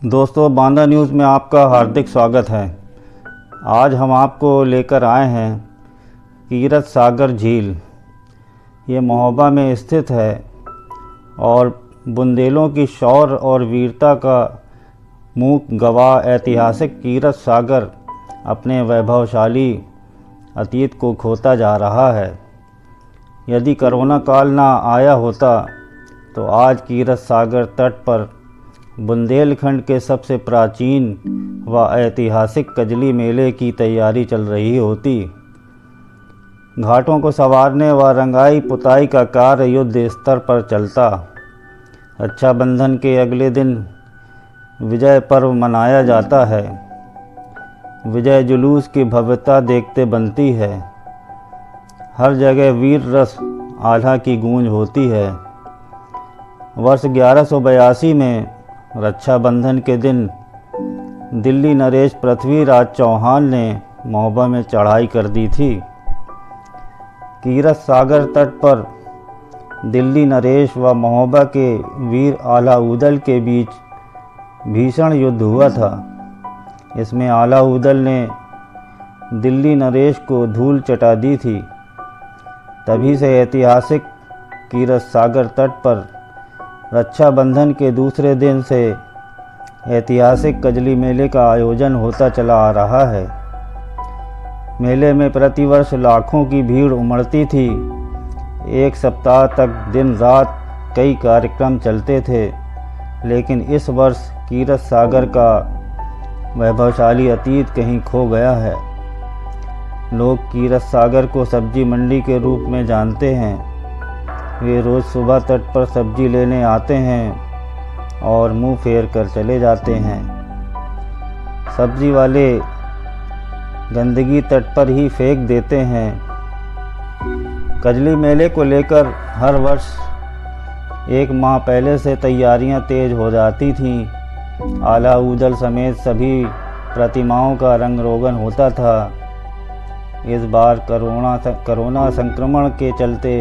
दोस्तों, बांदा न्यूज़ में आपका हार्दिक स्वागत है। आज हम आपको लेकर आए हैं कीरत सागर झील। ये महोबा में स्थित है और बुंदेलों की शौर्य और वीरता का मूक गवाह ऐतिहासिक कीरत सागर अपने वैभवशाली अतीत को खोता जा रहा है। यदि कोरोना काल ना आया होता तो आज कीरत सागर तट पर बुंदेलखंड के सबसे प्राचीन व ऐतिहासिक कजली मेले की तैयारी चल रही होती। घाटों को संवारने व रंगाई पुताई का कार्य युद्ध स्तर पर चलता। रक्षाबंधन के अगले दिन विजय पर्व मनाया जाता है। विजय जुलूस की भव्यता देखते बनती है। हर जगह वीर रस आल्हा की गूंज होती है। वर्ष 1182 में रक्षाबंधन के दिन दिल्ली नरेश पृथ्वीराज चौहान ने महोबा में चढ़ाई कर दी थी। कीरत सागर तट पर दिल्ली नरेश व महोबा के वीर आलाउदल के बीच भीषण युद्ध हुआ था। इसमें आलाउदल ने दिल्ली नरेश को धूल चटा दी थी। तभी से ऐतिहासिक कीरत सागर तट पर रक्षाबंधन के दूसरे दिन से ऐतिहासिक कजली मेले का आयोजन होता चला आ रहा है। मेले में प्रतिवर्ष लाखों की भीड़ उमड़ती थी। एक सप्ताह तक दिन रात कई कार्यक्रम चलते थे, लेकिन इस वर्ष कीरत सागर का वैभवशाली अतीत कहीं खो गया है। लोग कीरत सागर को सब्जी मंडी के रूप में जानते हैं। वे रोज़ सुबह तट पर सब्जी लेने आते हैं और मुंह फेर कर चले जाते हैं। सब्जी वाले गंदगी तट पर ही फेंक देते हैं। कजली मेले को लेकर हर वर्ष एक माह पहले से तैयारियां तेज हो जाती थीं। आलाउदल समेत सभी प्रतिमाओं का रंग रोगन होता था। इस बार कोरोना संक्रमण के चलते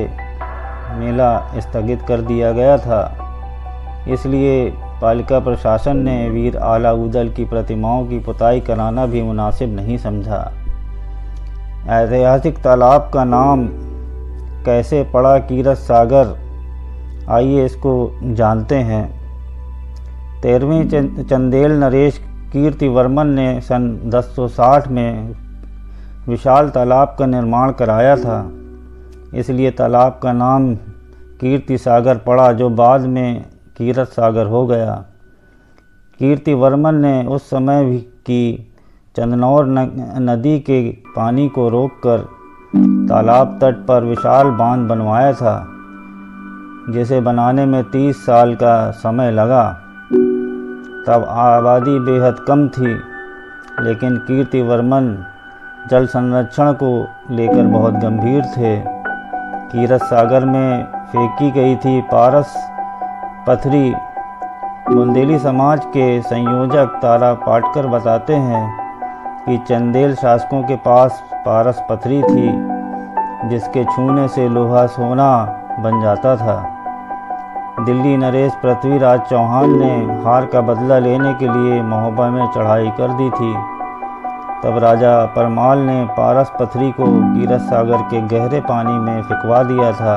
मेला स्थगित कर दिया गया था। इसलिए पालिका प्रशासन ने वीर आलाउदल की प्रतिमाओं की पुताई कराना भी मुनासिब नहीं समझा। ऐतिहासिक तालाब का नाम कैसे पड़ा कीरत सागर, आइए इसको जानते हैं। 13वें चंदेल नरेश कीर्तिवर्मन ने सन 1060 में विशाल तालाब का निर्माण कराया था। इसलिए तालाब का नाम कीर्ति सागर पड़ा, जो बाद में कीरत सागर हो गया। कीर्तिवर्मन ने उस समय भी की चंदनौर नदी के पानी को रोककर तालाब तट पर विशाल बांध बनवाया था, जिसे बनाने में 30 साल का समय लगा। तब आबादी बेहद कम थी, लेकिन कीर्तिवर्मन जल संरक्षण को लेकर बहुत गंभीर थे। कीरत सागर में फेंकी गई थी पारस पथरी। बुंदेली समाज के संयोजक तारा पाटकर बताते हैं कि चंदेल शासकों के पास पारस पथरी थी, जिसके छूने से लोहा सोना बन जाता था। दिल्ली नरेश पृथ्वीराज चौहान ने हार का बदला लेने के लिए महोबा में चढ़ाई कर दी थी। तब राजा परमाल ने पारस पथरी को कीरत सागर के गहरे पानी में फिकवा दिया था।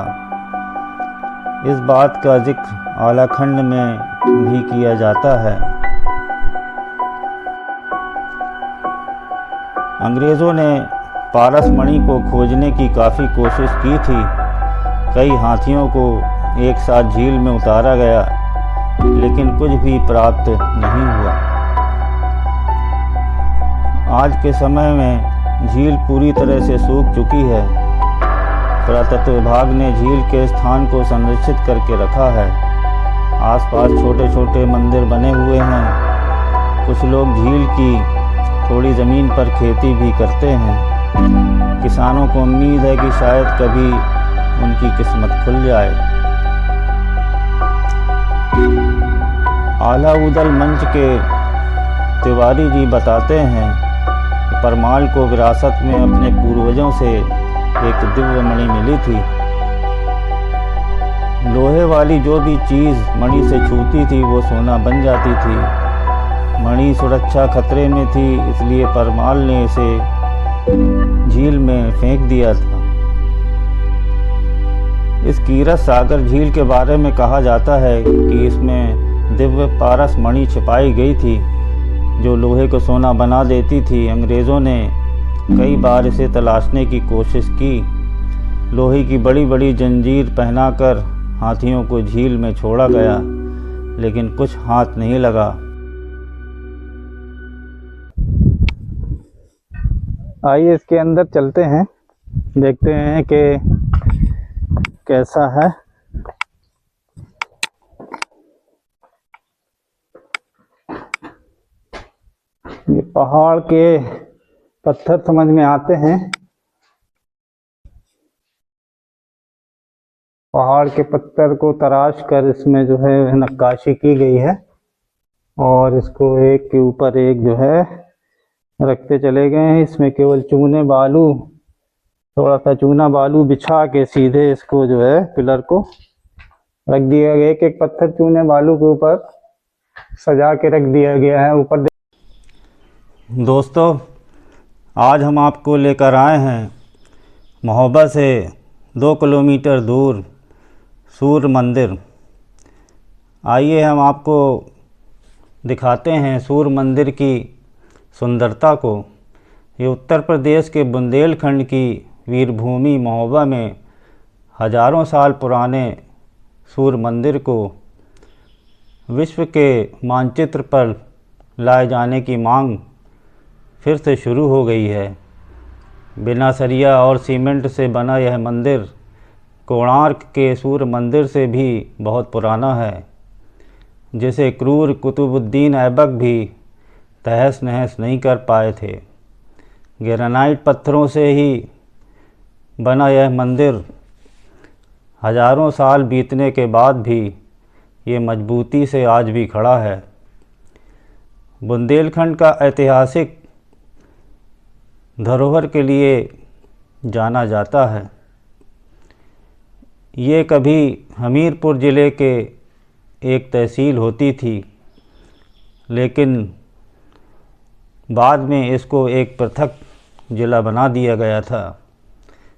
इस बात का जिक्र आलाखंड में भी किया जाता है। अंग्रेज़ों ने पारस मणि को खोजने की काफ़ी कोशिश की थी। कई हाथियों को एक साथ झील में उतारा गया, लेकिन कुछ भी प्राप्त नहीं हुआ। आज के समय में झील पूरी तरह से सूख चुकी है। पुरातत्व विभाग ने झील के स्थान को संरक्षित करके रखा है। आसपास छोटे छोटे मंदिर बने हुए हैं। कुछ लोग झील की थोड़ी ज़मीन पर खेती भी करते हैं। किसानों को उम्मीद है कि शायद कभी उनकी किस्मत खुल जाए। आलाउदल मंच के तिवारी जी बताते हैं कि परमाल को विरासत में अपने पूर्वजों से एक दिव्य मणि मिली थी। लोहे वाली जो भी चीज़ मणि से छूती थी वो सोना बन जाती थी। मणि सुरक्षा खतरे में थी, इसलिए परमाल ने इसे झील में फेंक दिया था। इस कीरत सागर झील के बारे में कहा जाता है कि इसमें दिव्य पारस मणि छिपाई गई थी जो लोहे को सोना बना देती थी। अंग्रेज़ों ने कई बार इसे तलाशने की कोशिश की। लोहे की बड़ी बड़ी जंजीर पहनाकर हाथियों को झील में छोड़ा गया, लेकिन कुछ हाथ नहीं लगा। आइए इसके अंदर चलते हैं, देखते हैं कि कैसा है। ये पहाड़ के पत्थर समझ में आते हैं। पहाड़ के पत्थर को तराश कर इसमें जो है नक्काशी की गई है और इसको एक के ऊपर एक जो है रखते चले गए हैं। इसमें केवल चूने बालू, थोड़ा सा चूना बालू बिछा के सीधे इसको जो है पिलर को रख दिया गया। एक एक पत्थर चूने बालू के ऊपर सजा के रख दिया गया है। ऊपर दोस्तों, आज हम आपको लेकर आए हैं महोबा से 2 किलोमीटर दूर सूर्य मंदिर। आइए हम आपको दिखाते हैं सूर्य मंदिर की सुंदरता को। ये उत्तर प्रदेश के बुंदेलखंड की वीरभूमि महोबा में हजारों साल पुराने सूर्य मंदिर को विश्व के मानचित्र पर लाए जाने की मांग फिर से शुरू हो गई है। बिना सरिया और सीमेंट से बना यह मंदिर कोणार्क के सूर्य मंदिर से भी बहुत पुराना है, जिसे क्रूर कुतुबुद्दीन ऐबक भी तहस नहस नहीं कर पाए थे। ग्रेनाइट पत्थरों से ही बना यह मंदिर हजारों साल बीतने के बाद भी ये मजबूती से आज भी खड़ा है। बुंदेलखंड का ऐतिहासिक धरोहर के लिए जाना जाता है। ये कभी हमीरपुर ज़िले के एक तहसील होती थी, लेकिन बाद में इसको एक पृथक ज़िला बना दिया गया था।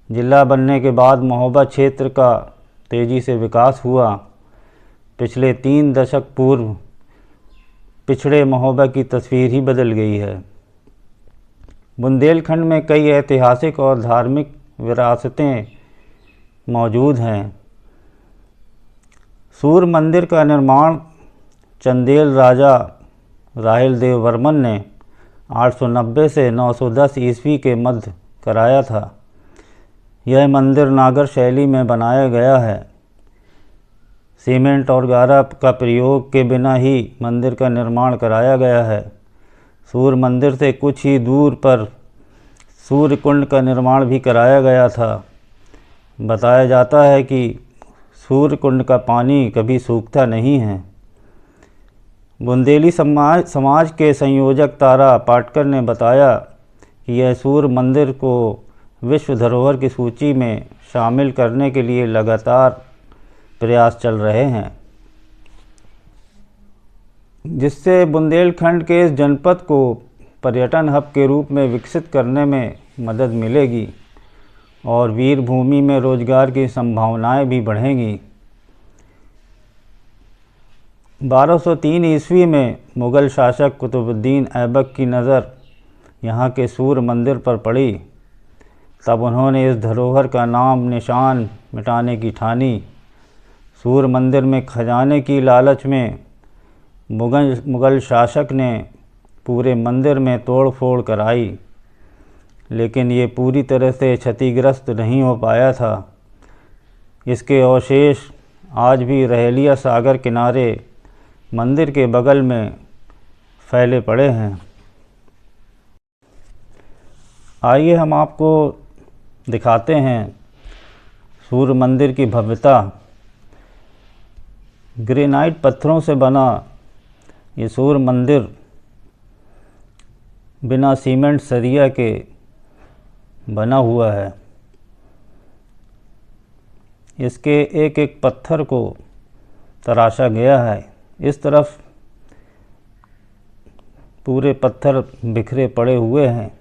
ज़िला बनने के बाद महोबा क्षेत्र का तेज़ी से विकास हुआ। पिछले 3 दशक पूर्व पिछड़े महोबा की तस्वीर ही बदल गई है। बुंदेलखंड में कई ऐतिहासिक और धार्मिक विरासतें मौजूद हैं। सूर्य मंदिर का निर्माण चंदेल राजा राहिल देव वर्मन ने 890 से 910 ईस्वी के मध्य कराया था। यह मंदिर नागर शैली में बनाया गया है। सीमेंट और गारा का प्रयोग के बिना ही मंदिर का निर्माण कराया गया है। सूर्य मंदिर से कुछ ही दूर पर सूर्य कुंड का निर्माण भी कराया गया था। बताया जाता है कि सूर्य कुंड का पानी कभी सूखता नहीं है। बुंदेली समाज के संयोजक तारा पाटकर ने बताया कि यह सूर्य मंदिर को विश्व धरोहर की सूची में शामिल करने के लिए लगातार प्रयास चल रहे हैं, जिससे बुंदेलखंड के इस जनपद को पर्यटन हब के रूप में विकसित करने में मदद मिलेगी और वीरभूमि में रोजगार की संभावनाएं भी बढ़ेंगी। 1203 ईस्वी में मुग़ल शासक कुतुबुद्दीन ऐबक की नज़र यहाँ के सूर्य मंदिर पर पड़ी। तब उन्होंने इस धरोहर का नाम निशान मिटाने की ठानी। सूर्य मंदिर में खजाने की लालच में मुग़ल शासक ने पूरे मंदिर में तोड़ फोड़ कराई, लेकिन ये पूरी तरह से क्षतिग्रस्त नहीं हो पाया था। इसके अवशेष आज भी रहेलिया सागर किनारे मंदिर के बगल में फैले पड़े हैं। आइए हम आपको दिखाते हैं सूर्य मंदिर की भव्यता। ग्रेनाइट पत्थरों से बना ये सूर्य मंदिर बिना सीमेंट सरिया के बना हुआ है। इसके एक एक पत्थर को तराशा गया है। इस तरफ पूरे पत्थर बिखरे पड़े हुए हैं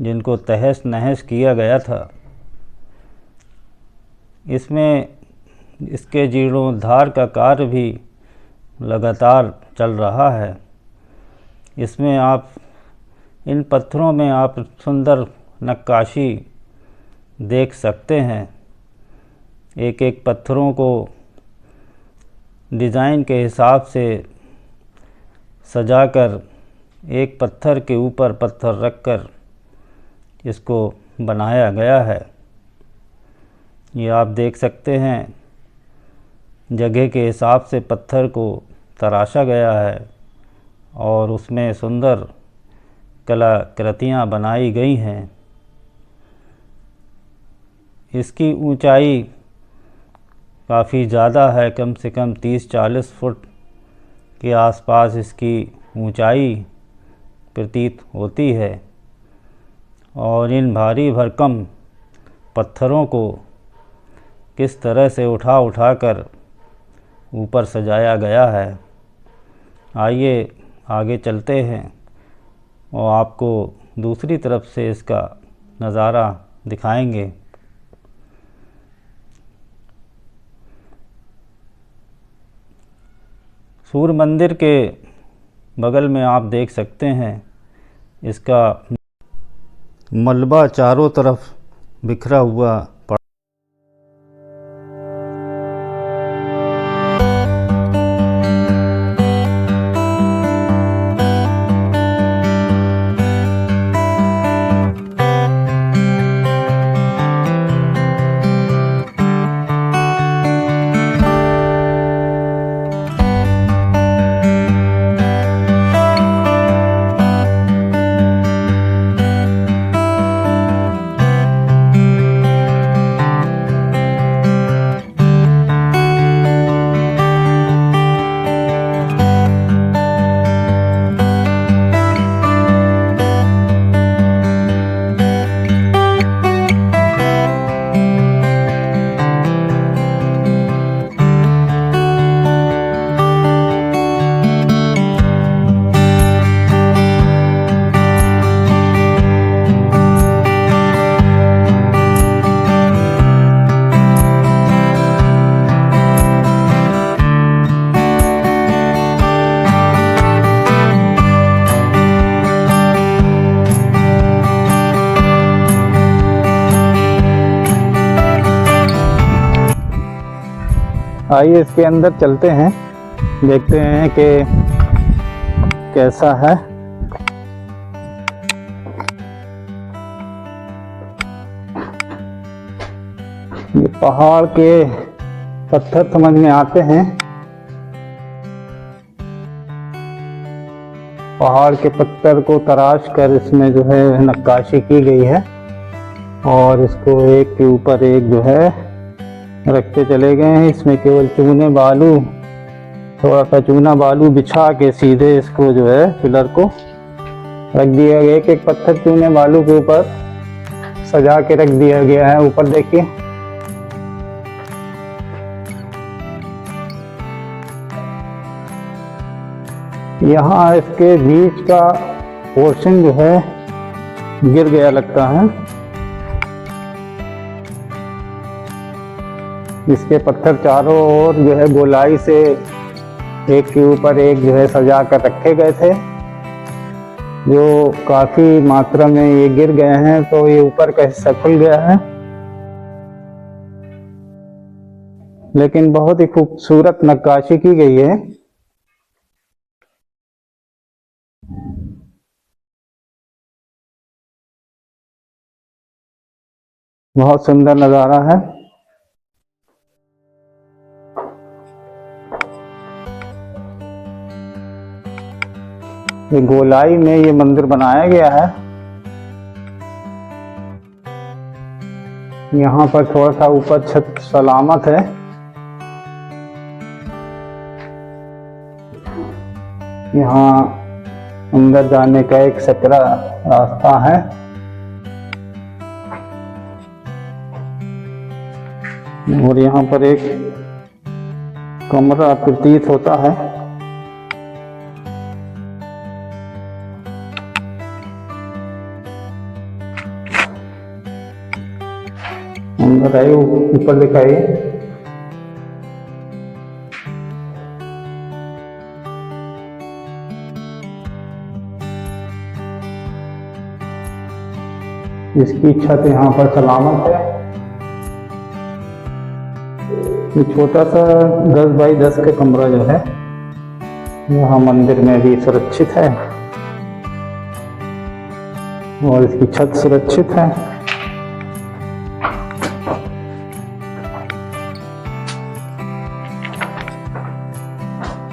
जिनको तहस नहस किया गया था। इसमें इसके जीर्णोद्धार का कार्य भी लगातार चल रहा है। इसमें आप इन पत्थरों में आप सुंदर नक्काशी देख सकते हैं। एक एक पत्थरों को डिज़ाइन के हिसाब से सजाकर एक पत्थर के ऊपर पत्थर रखकर इसको बनाया गया है। ये आप देख सकते हैं, जगह के हिसाब से पत्थर को तराशा गया है और उसमें सुंदर कलाकृतियाँ बनाई गई हैं। इसकी ऊंचाई काफ़ी ज़्यादा है, कम से कम 30-40 फुट के आसपास इसकी ऊंचाई प्रतीत होती है। और इन भारी भरकम पत्थरों को किस तरह से उठा कर ऊपर सजाया गया है। आइए आगे चलते हैं और आपको दूसरी तरफ से इसका नज़ारा दिखाएंगे। सूर्य मंदिर के बगल में आप देख सकते हैं इसका मलबा चारों तरफ बिखरा हुआ आइए इसके अंदर चलते हैं, देखते हैं कि कैसा है। ये पहाड़ के पत्थर समझ में आते हैं। पहाड़ के पत्थर को तराश कर इसमें जो है नक्काशी की गई है और इसको एक के ऊपर एक जो है रखते चले गए हैं। इसमें केवल चूने बालू, थोड़ा सा चूना बालू बिछा के सीधे इसको जो है पिलर को रख दिया गया। एक एक पत्थर चूने बालू के ऊपर सजा के रख दिया गया है। ऊपर देखिए, यहाँ इसके बीच का पोर्शन जो है गिर गया लगता है। इसके पत्थर चारों ओर जो है गोलाई से एक के ऊपर एक जो है सजा कर रखे गए थे, जो काफी मात्रा में ये गिर गए हैं, तो ये ऊपर का हिस्सा खुल गया है। लेकिन बहुत ही खूबसूरत नक्काशी की गई है। बहुत सुंदर नज़ारा है। ये गोलाई में ये मंदिर बनाया गया है। यहाँ पर थोड़ा सा ऊपर छत सलामत है। यहाँ अंदर जाने का एक सकरा रास्ता है। और यहाँ पर एक कमरा प्रतीत होता है। बताइए, ऊपर दिखाइए। इसकी छत यहाँ पर सलामत है। ये छोटा सा 10 बाई 10 का कमरा जो है यहाँ मंदिर में भी सुरक्षित है और इसकी छत सुरक्षित है।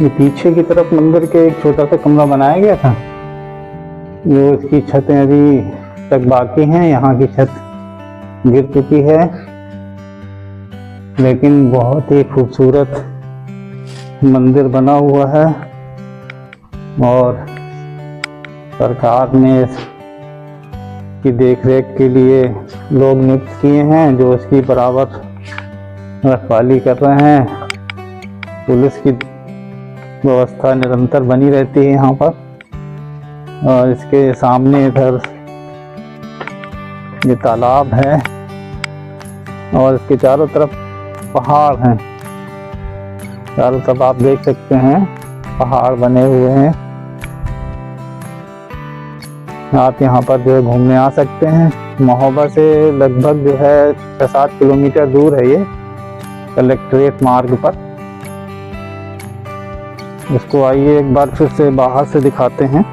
ये पीछे की तरफ मंदिर के एक छोटा सा कमरा बनाया गया था, जो इसकी छतें अभी तक बाकी हैं। यहाँ की छत गिर चुकी है, लेकिन बहुत ही खूबसूरत मंदिर बना हुआ है और सरकार ने इसकी देखरेख के लिए लोग नियुक्त किए हैं जो इसकी बराबर रखवाली कर रहे हैं। पुलिस की व्यवस्था निरंतर बनी रहती है यहाँ पर। और इसके सामने इधर ये तालाब है और इसके चारों तरफ पहाड़ हैं। चारों तरफ आप देख सकते हैं पहाड़ बने हुए हैं। आप यहाँ पर जो है घूमने आ सकते हैं। महोबा से लगभग जो है 6-7 किलोमीटर दूर है ये कलेक्ट्रेट मार्ग पर। इसको आइए एक बार फिर से बाहर से दिखाते हैं।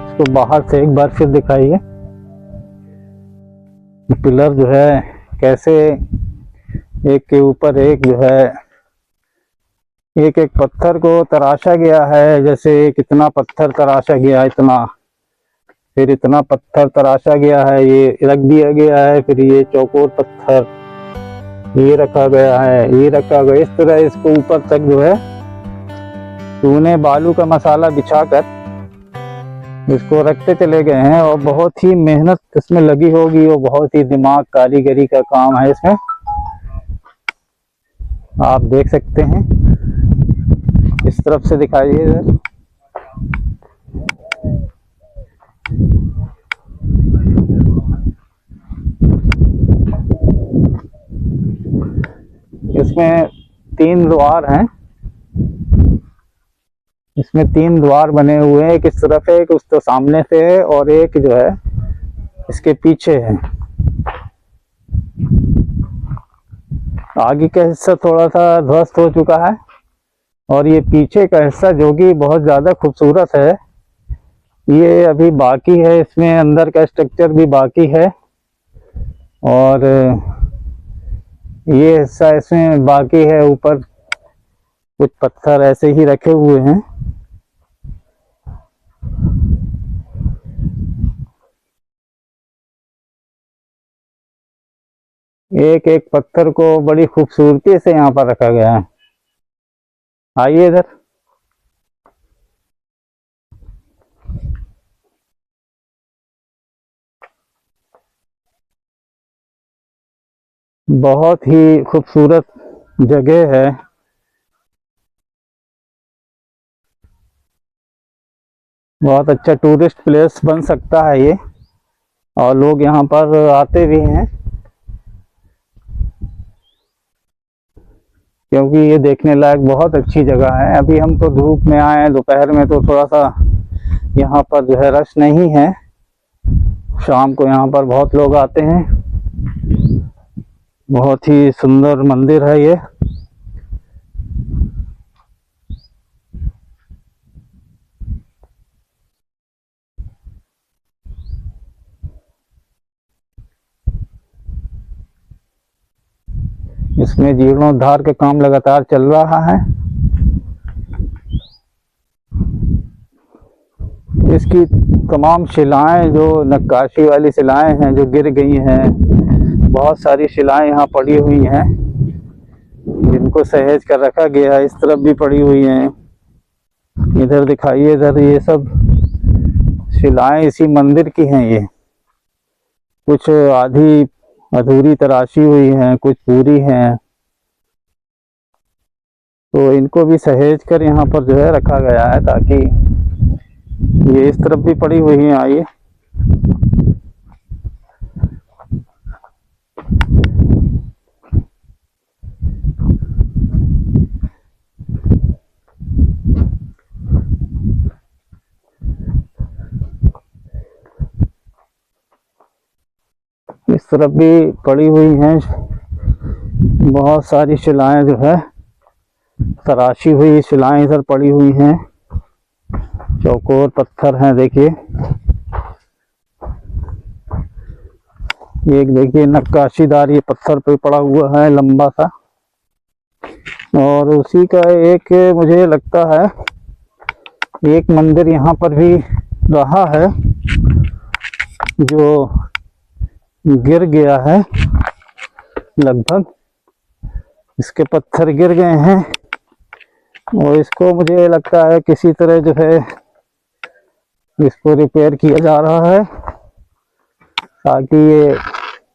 इसको बाहर से एक बार फिर दिखाइए। पिलर जो है कैसे एक के ऊपर एक जो है एक एक पत्थर को तराशा गया है। जैसे कितना पत्थर तराशा गया, इतना, फिर इतना पत्थर तराशा गया है, ये रख दिया गया है, फिर ये चौकोर पत्थर ये रखा गया है, ये रखा गया। इस तरह इसको ऊपर तक जो है चूने बालू का मसाला बिछाकर इसको रखते चले गए हैं। और बहुत ही मेहनत इसमें लगी होगी और बहुत ही दिमाग कारीगरी का काम है इसमें, आप देख सकते हैं। इस तरफ से दिखाइए इधर। इसमें 3 द्वार हैं। इसमें 3 द्वार बने हुए हैं, एक इस तरफ है, एक उस तो सामने से है और एक जो है इसके पीछे है। आगे का हिस्सा थोड़ा सा ध्वस्त हो चुका है और ये पीछे का हिस्सा जो कि बहुत ज़्यादा खूबसूरत है, ये अभी बाकी है। इसमें अंदर का स्ट्रक्चर भी बाकी है और ये हिस्सा इसमें बाकी है। ऊपर कुछ पत्थर ऐसे ही रखे हुए हैं। एक एक पत्थर को बड़ी खूबसूरती से यहाँ पर रखा गया है। आइए इधर। बहुत ही खूबसूरत जगह है। बहुत अच्छा टूरिस्ट प्लेस बन सकता है ये और लोग यहाँ पर आते भी हैं क्योंकि ये देखने लायक बहुत अच्छी जगह है। अभी हम तो धूप में आए हैं, दोपहर में तो थोड़ा सा यहाँ पर जो है रश नहीं है। शाम को यहाँ पर बहुत लोग आते हैं। बहुत ही सुंदर मंदिर है ये। इसमें जीर्णोद्धार का काम लगातार चल रहा है। इसकी तमाम शिलाएं, जो नक्काशी वाली शिलाएं हैं जो गिर गई हैं, बहुत सारी शिलाएं यहाँ पड़ी हुई हैं जिनको सहेज कर रखा गया है। इस तरफ भी पड़ी हुई हैं। इधर दिखाइए, इधर ये सब शिलाएं इसी मंदिर की हैं। ये कुछ आधी अधूरी तराशी हुई हैं, कुछ पूरी हैं, तो इनको भी सहेज कर यहाँ पर जो है रखा गया है ताकि ये इस तरफ भी पड़ी हुई है। आइए, इस तरफ भी पड़ी हुई हैं बहुत सारी शिलाएं, जो है तराशी हुई शिलाएं इधर पड़ी हुई हैं। चौकोर पत्थर हैं, देखिए। एक देखिए नक्काशीदार ये पत्थर पे पड़ा हुआ है लंबा सा, और उसी का एक मुझे लगता है एक मंदिर यहाँ पर भी रहा है जो गिर गया है। लगभग इसके पत्थर गिर गए हैं और इसको मुझे लगता है किसी तरह जो है इसको रिपेयर किया जा रहा है ताकि ये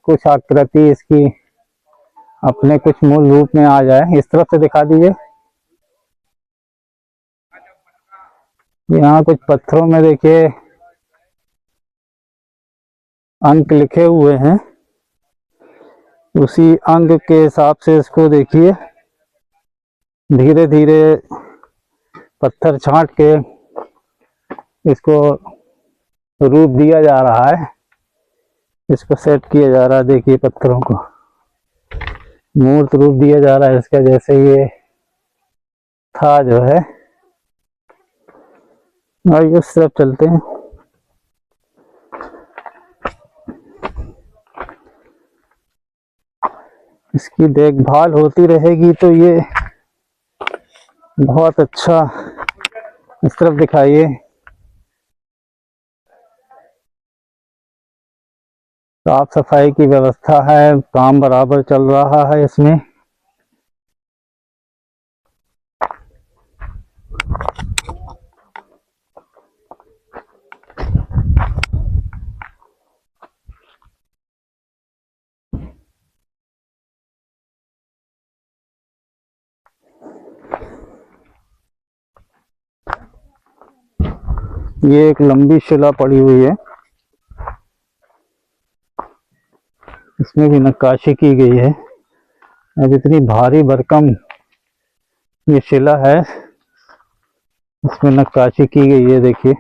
कुछ आकृति इसकी अपने कुछ मूल रूप में आ जाए। इस तरफ से दिखा दीजिए। यहाँ कुछ पत्थरों में देखिए अंक लिखे हुए हैं, उसी अंक के हिसाब से इसको देखिए धीरे धीरे पत्थर छांट के इसको रूप दिया जा रहा है, इसको सेट किया जा रहा है। देखिए पत्थरों को मूर्त रूप दिया जा रहा है इसका, जैसे ये था जो है। और इस तरफ चलते हैं। इसकी देखभाल होती रहेगी तो ये बहुत अच्छा। इस तरफ दिखाइए। साफ सफाई की व्यवस्था है, काम बराबर चल रहा है इसमें। ये एक लंबी शिला पड़ी हुई है, इसमें भी नक्काशी की गई है। अब इतनी भारी भरकम ये शिला है, इसमें नक्काशी की गई है। देखिए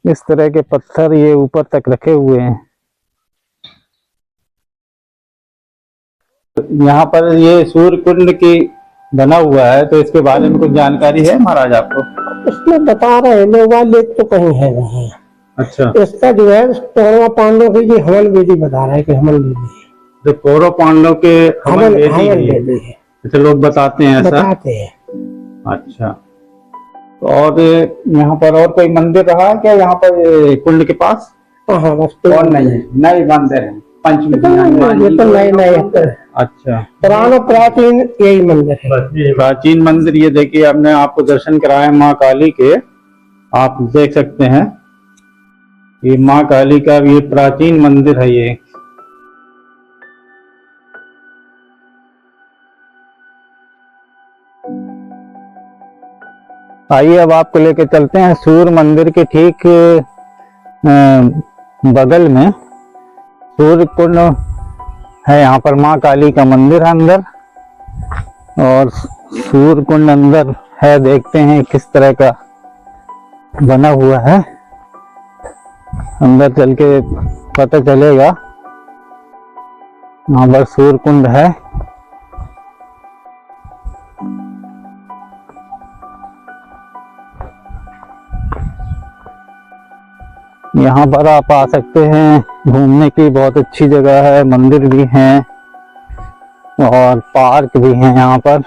इस तरह के पत्थर ये ऊपर तक रखे हुए हैं। यहाँ पर ये सूर्य कुंड की बना हुआ है, तो इसके बारे में कुछ जानकारी है महाराज आपको? उसमें बता रहे हैं लोग, लेख तो कहीं है नहीं। अच्छा, इसका जो है कौरव पांडव की ये हवन वेदी बता रहा है कि हवन वेदी है, तो कौरव पांडव के हवन वेदी है। ऐसे लोग बताते हैं, ऐसा बताते हैं। अच्छा, और यहाँ पर और कोई मंदिर रहा है क्या यहाँ पर कुंड के पास? हाँ बस और नहीं है, नए मंदिर है पंचमुखी। ये तो नए नए। अच्छा, पुराना प्राचीन यही मंदिर है। प्राचीन मंदिर ये देखिए, हमने आपको दर्शन कराए माँ काली के, आप देख सकते हैं। ये माँ काली का ये प्राचीन मंदिर है ये। आइए अब आपको लेके चलते हैं सूर्य मंदिर के ठीक बगल में सूर्य कुंड है। यहाँ पर माँ काली का मंदिर है अंदर, और सूर्य कुंड अंदर है। देखते हैं किस तरह का बना हुआ है, अंदर चल के पता चलेगा। यहाँ पर सूर्य कुंड है। यहाँ पर आप आ सकते हैं, घूमने की बहुत अच्छी जगह है, मंदिर भी हैं और पार्क भी हैं यहाँ पर।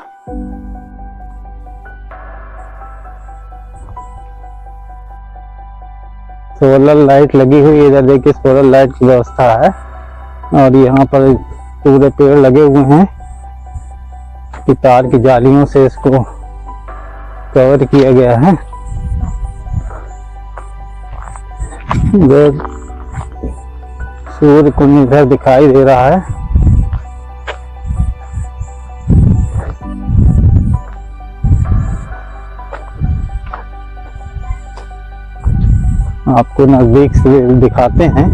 सोलर लाइट लगी हुई है, इधर देखिए सोलर लाइट की व्यवस्था है। और यहाँ पर पूरे पेड़ लगे हुए हैं कि तार की जालियों से इसको कवर किया गया है। सूर्य कुंड इधर दिखाई दे रहा है। आपको नजदीक से दिखाते हैं।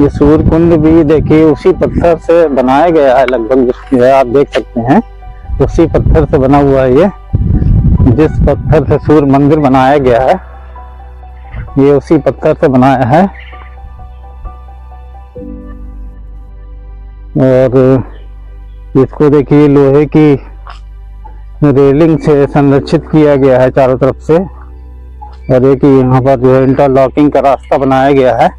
ये सूर्य कुंड भी देखिए उसी पत्थर से बनाया गया है, लगभग जो है आप देख सकते हैं उसी पत्थर से बना हुआ है। ये जिस पत्थर से सूर्य मंदिर बनाया गया है ये उसी पत्थर से बनाया है। और इसको देखिए लोहे की रेलिंग से संरक्षित किया गया है चारों तरफ से। और एक यहाँ पर जो है इंटरलॉकिंग का रास्ता बनाया गया है।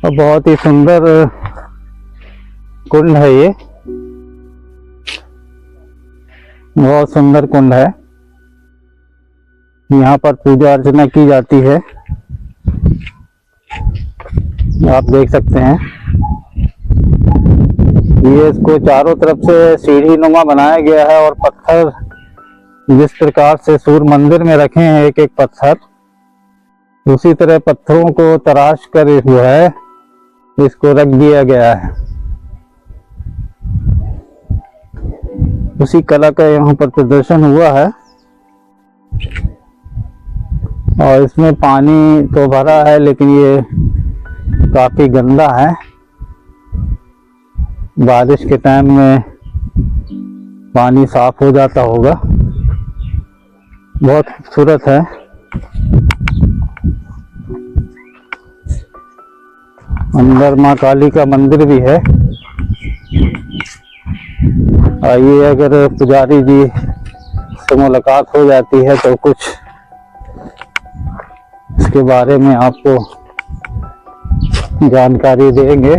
और बहुत ही सुंदर कुंड है ये, बहुत सुंदर कुंड है। यहाँ पर पूजा अर्चना की जाती है, आप देख सकते हैं। ये इसको चारों तरफ से सीढ़ी नुमा बनाया गया है और पत्थर जिस प्रकार से सूर्य मंदिर में रखे हैं एक एक पत्थर, उसी तरह पत्थरों को तराश कर जो है इसको रख दिया गया है। उसी कला का यहाँ पर प्रदर्शन हुआ है। और इसमें पानी तो भरा है लेकिन ये काफी गंदा है। बारिश के टाइम में पानी साफ हो जाता होगा। बहुत खूबसूरत है। अंदर माँ काली का मंदिर भी है। आइए, अगर पुजारी जी से मुलाकात हो जाती है तो कुछ इसके बारे में आपको जानकारी देंगे।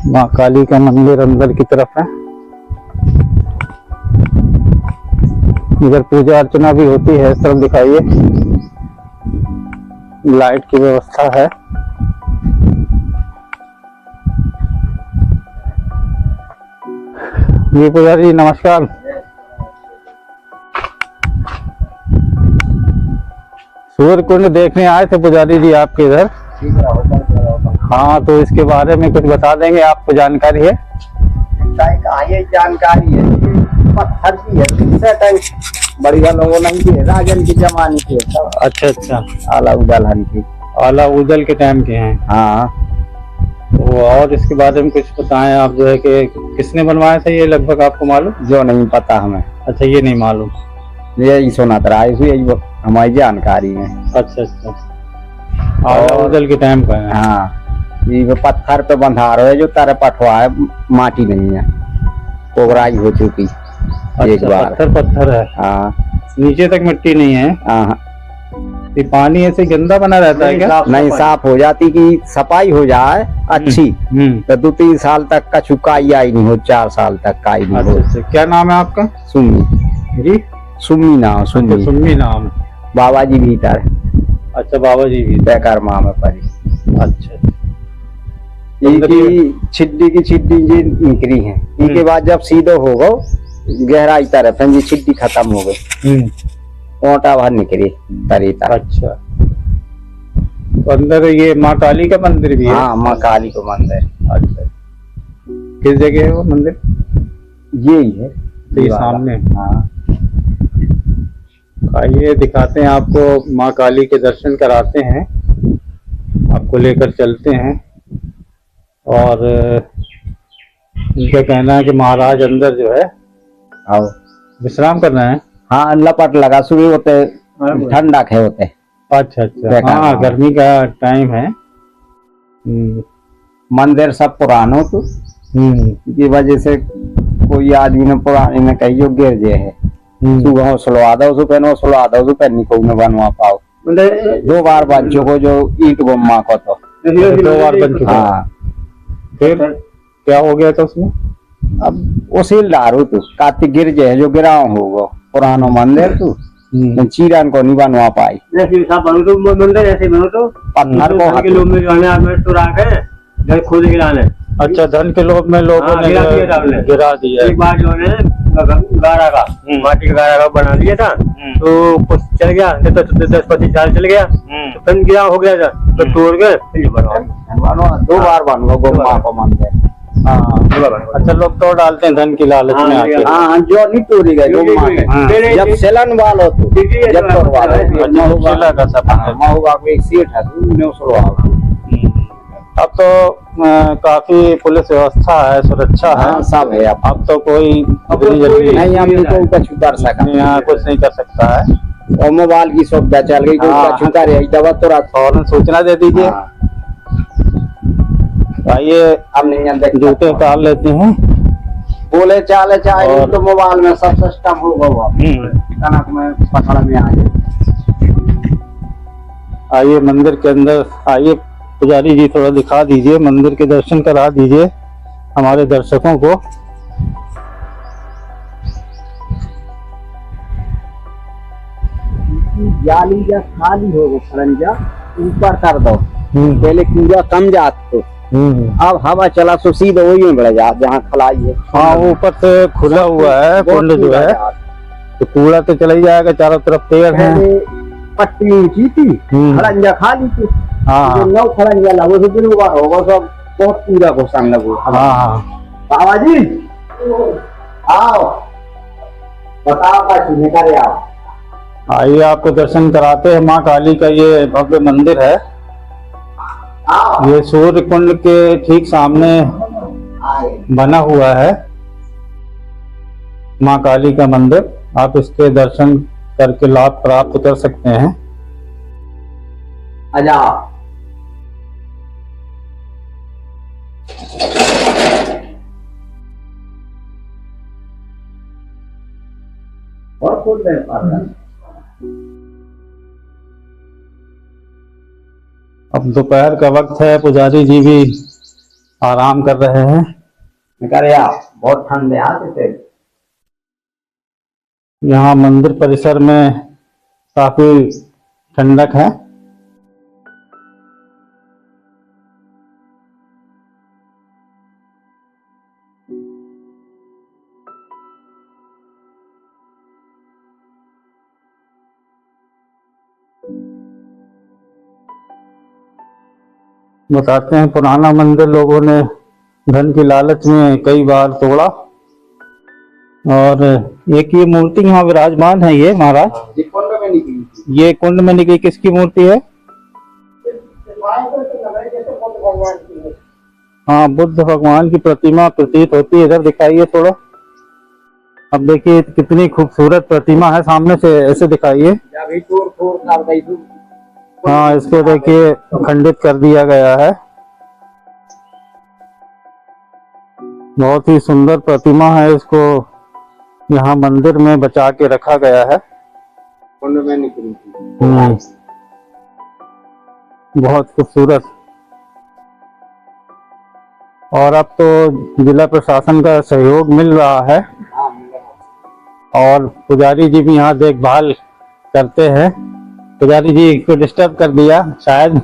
माँ काली का मंदिर अंदर की तरफ है। इधर पूजा अर्चना भी होती है। इस तरफ दिखाइए, लाइट की व्यवस्था है। जी पुजारी जी नमस्कार। सूर्य कुंड देखने आए थे पुजारी जी आपके इधर। हाँ, तो इसके बारे में कुछ बता देंगे, आपको जानकारी है? ये जानकारी है, पत्थर की है, दूसरा टाइम बड़ी लोगों नहीं की है, राजन की जमाने की है। अच्छा अच्छा, आला उदलहन की, आला उदल के टाइम के हैं। हाँ। तो और इसके बारे में कुछ बताएं आप, जो है कि किसने बनवाया था ये, लगभग आपको मालूम? जो नहीं पता हमें। अच्छा, ये नहीं मालूम, यही सुना था, यही हमारी जानकारी में। अच्छा अच्छा, आला उदल के टाइम का है। हाँ, ये पत्थर पे बंधारो है जो तारे पटवा है, माटी नहीं है, कोबराई हो चुकी एक बार। पत्थर है। हाँ, नीचे तक मिट्टी नहीं है। हाँ। ये पानी ऐसे गंदा बना रहता है क्या? नहीं, साफ हो जाती की सफाई हो जाए अच्छी तो 2-3 साल तक का चुकाई आई नहीं हो, 4 साल तक का आई नहीं हो। अच्छा, क्या नाम है आपका? सुम्मी जी, सुम्मी नाम, सुम्मी। सुम्मी नाम। बाबा जी भीतर। अच्छा, बाबा जी भी बेकार माँ में पड़ी। अच्छा, छिड्डी की छिड्डी जी निकली है। इसके बाद जब सीधो हो गो गहराई तरफ है, छिड्डी खत्म हो गई, ओटा भर निकली तरी तक। अच्छा, तो अंदर ये माँ काली का मंदिर भी है? हाँ, माँ काली का मंदिर। अच्छा, किस जगह है वो मंदिर? यही है, ये सामने। हाँ, आइए दिखाते हैं आपको, माँ काली के दर्शन कराते हैं, आपको लेकर चलते हैं। और इनका कहना है कि महाराज अंदर जो है आओ विश्राम करना है। हाँ, लपट लगा, सुबह होते ठंडा खे होते। अच्छा अच्छा, हाँ, गर्मी का टाइम है। मंदिर सब पुरानो तो की वजह से कोई आदमी ने पुराने में कही गिर जे है, सुबह सुलवा दो, सुबह सुलवा दो, सुबह निको न बनवा पाओ। 2 बार बन चुको जो ईट गुम्मा को, तो 2 बार बन चुका। हाँ, फिर क्या हो गया था उसमें? अब उसी लारू तू कार्तिक गिर जे जो गिराव होगा पुरानो मंदिर तू चीरन को नहीं बनवा पाई। मंदिर ऐसे बनो तो पत्थर को किलो में जो है तो राख है, खोद के लाने अच्छा, धन के लोभ में लोगों ने गिरा दिया। एक बार जो है गारा का माटी का गारा का बना दिया था, तो कुछ चल गया, नहीं तो 10-25 साल चल गया, तो फिर गिरा हो गया था, तो तोड़ के फिर बनवा 2 बार बनवा गोमा को मंदिर। हाँ, अच्छा, लोग तोड़ डालते हैं धन की लालच में आके। हाँ, जो नहीं तोड़ी गई गोमा के, जब सेलन वालो तो जब तोड़वा जिला का सपना महुआ को एक सीट है तो उसरो अब तो काफी पुलिस व्यवस्था है, सुरक्षा है, हाँ, सब है। अब तो कोई नहीं, हम इनको कुछ कर सका यहाँ कुछ नहीं कर सकता है। और मोबाइल की सुविधा चल गई, कोई छुका रही दवा तो रात फौरन सूचना दे दीजिए। आइए, हम नहीं जूते उतार लेते हैं। बोले चाले चाहे तो मोबाइल में सब सिस्टम होगा, कनक में पकड़ में आ जाए। आइए मंदिर के अंदर आइए, पुजारी जी थोड़ा दिखा दीजिए, मंदिर के दर्शन करा दीजिए हमारे दर्शकों को। जाली या खाली हो खरंजा ऊपर कर दो, पहले पूरा कम जात तो अब हवा चला तो सीधे वही में बढ़ जात जहाँ खलाई है। हाँ, ऊपर से खुला हुआ है कुंड जो है, तो कूड़ा तो चला ही जाएगा, चारों तरफ पेड़ है। पट्टी ऊंची थी, खरंजा खाली थी। हाँ, नौ खरंजा लगो तो दिन बार होगा, सब बहुत पूरा को संग लगो। हाँ, बाबा जी आओ, बताओ का सुनने का रे आओ। आइए आपको दर्शन कराते हैं। माँ काली का ये भव्य मंदिर है, ये सूर्य कुंड के ठीक सामने बना हुआ है माँ काली का मंदिर। आप इसके दर्शन करके लाभ प्राप्त कर सकते हैं। आजा और खोल दे अब दोपहर का वक्त है, पुजारी जी भी आराम कर रहे हैं। बहुत ठंड है आते थे। यहाँ मंदिर परिसर में काफी ठंडक है। बताते हैं, पुराना मंदिर लोगों ने धन की लालच में कई बार तोड़ा, और एक ये मूर्ति यहाँ विराजमान है। ये महाराज, ये कुंड में निकली किसकी मूर्ति है? हाँ, बुद्ध भगवान की प्रतिमा प्रतीत होती है। इधर दिखाइए थोड़ा। अब देखिए कितनी खूबसूरत प्रतिमा है, सामने से ऐसे दिखाइए। हाँ, इसको देखिए खंडित कर दिया गया है। बहुत ही सुंदर प्रतिमा है, इसको यहाँ मंदिर में बचा के रखा गया है। बहुत खूबसूरत। और अब तो जिला प्रशासन का सहयोग मिल रहा है, और पुजारी जी भी यहाँ देखभाल करते हैं। पुजारी जी को डिस्टर्ब कर दिया शायद।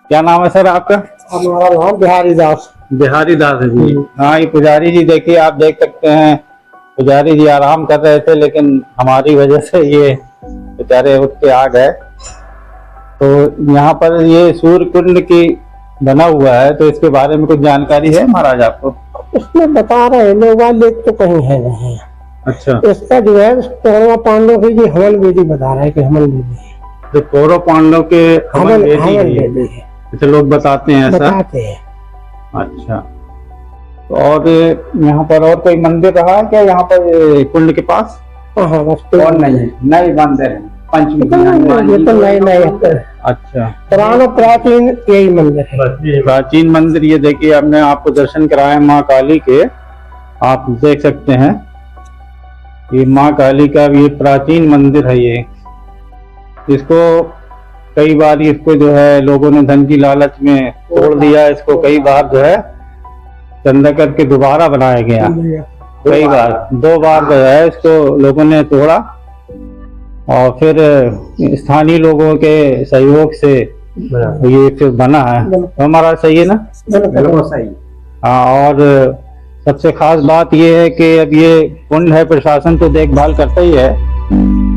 क्या नाम है सर आपका? हमारा नाम बिहारी दास। बिहारी दास जी। हाँ, ये पुजारी जी देखिए, आप देख सकते हैं पुजारी जी आराम कर रहे थे, लेकिन हमारी वजह से ये बेचारे उठ के आ गए। तो यहाँ पर ये सूर्य कुंड की बना हुआ है, तो इसके बारे में कुछ जानकारी है महाराज आपको? इसमें बता रहे हैं लोग, लेख तो कहीं है नहीं। अच्छा, इसका जो है कौरव पांडव की जी हवन विधि बता रहा है कि हवन विधि है, तो कौरव पांडव के हवन वेदी विधि है, अच्छा, लोग बताते हैं ऐसा। बताते हैं। अच्छा, तो और यहाँ पर और कोई मंदिर रहा है क्या यहाँ पर कुंड के पास? हाँ, बस और नहीं, नए मंदिर है पंचमी। ये तो नए नए अच्छा, पुराना प्राचीन यही मंदिर है। प्राचीन मंदिर। ये देखिए, हमने आपको दर्शन कराए माँ काली के, आप देख सकते हैं ये माँ काली का ये प्राचीन मंदिर है। ये इसको कई बार इसको जो है लोगों ने धन की लालच में तोड़ दिया। इसको कई बार जो है चंदा करके दोबारा बनाया गया। कई बार, 2 बार जो है इसको लोगों ने तोड़ा, और फिर स्थानीय लोगों के सहयोग से ये फिर बना है तो हमारा सही है ना। बिल्कुल सही। हाँ, और सबसे खास बात ये है कि अब ये कुंड है, प्रशासन तो देखभाल करता ही है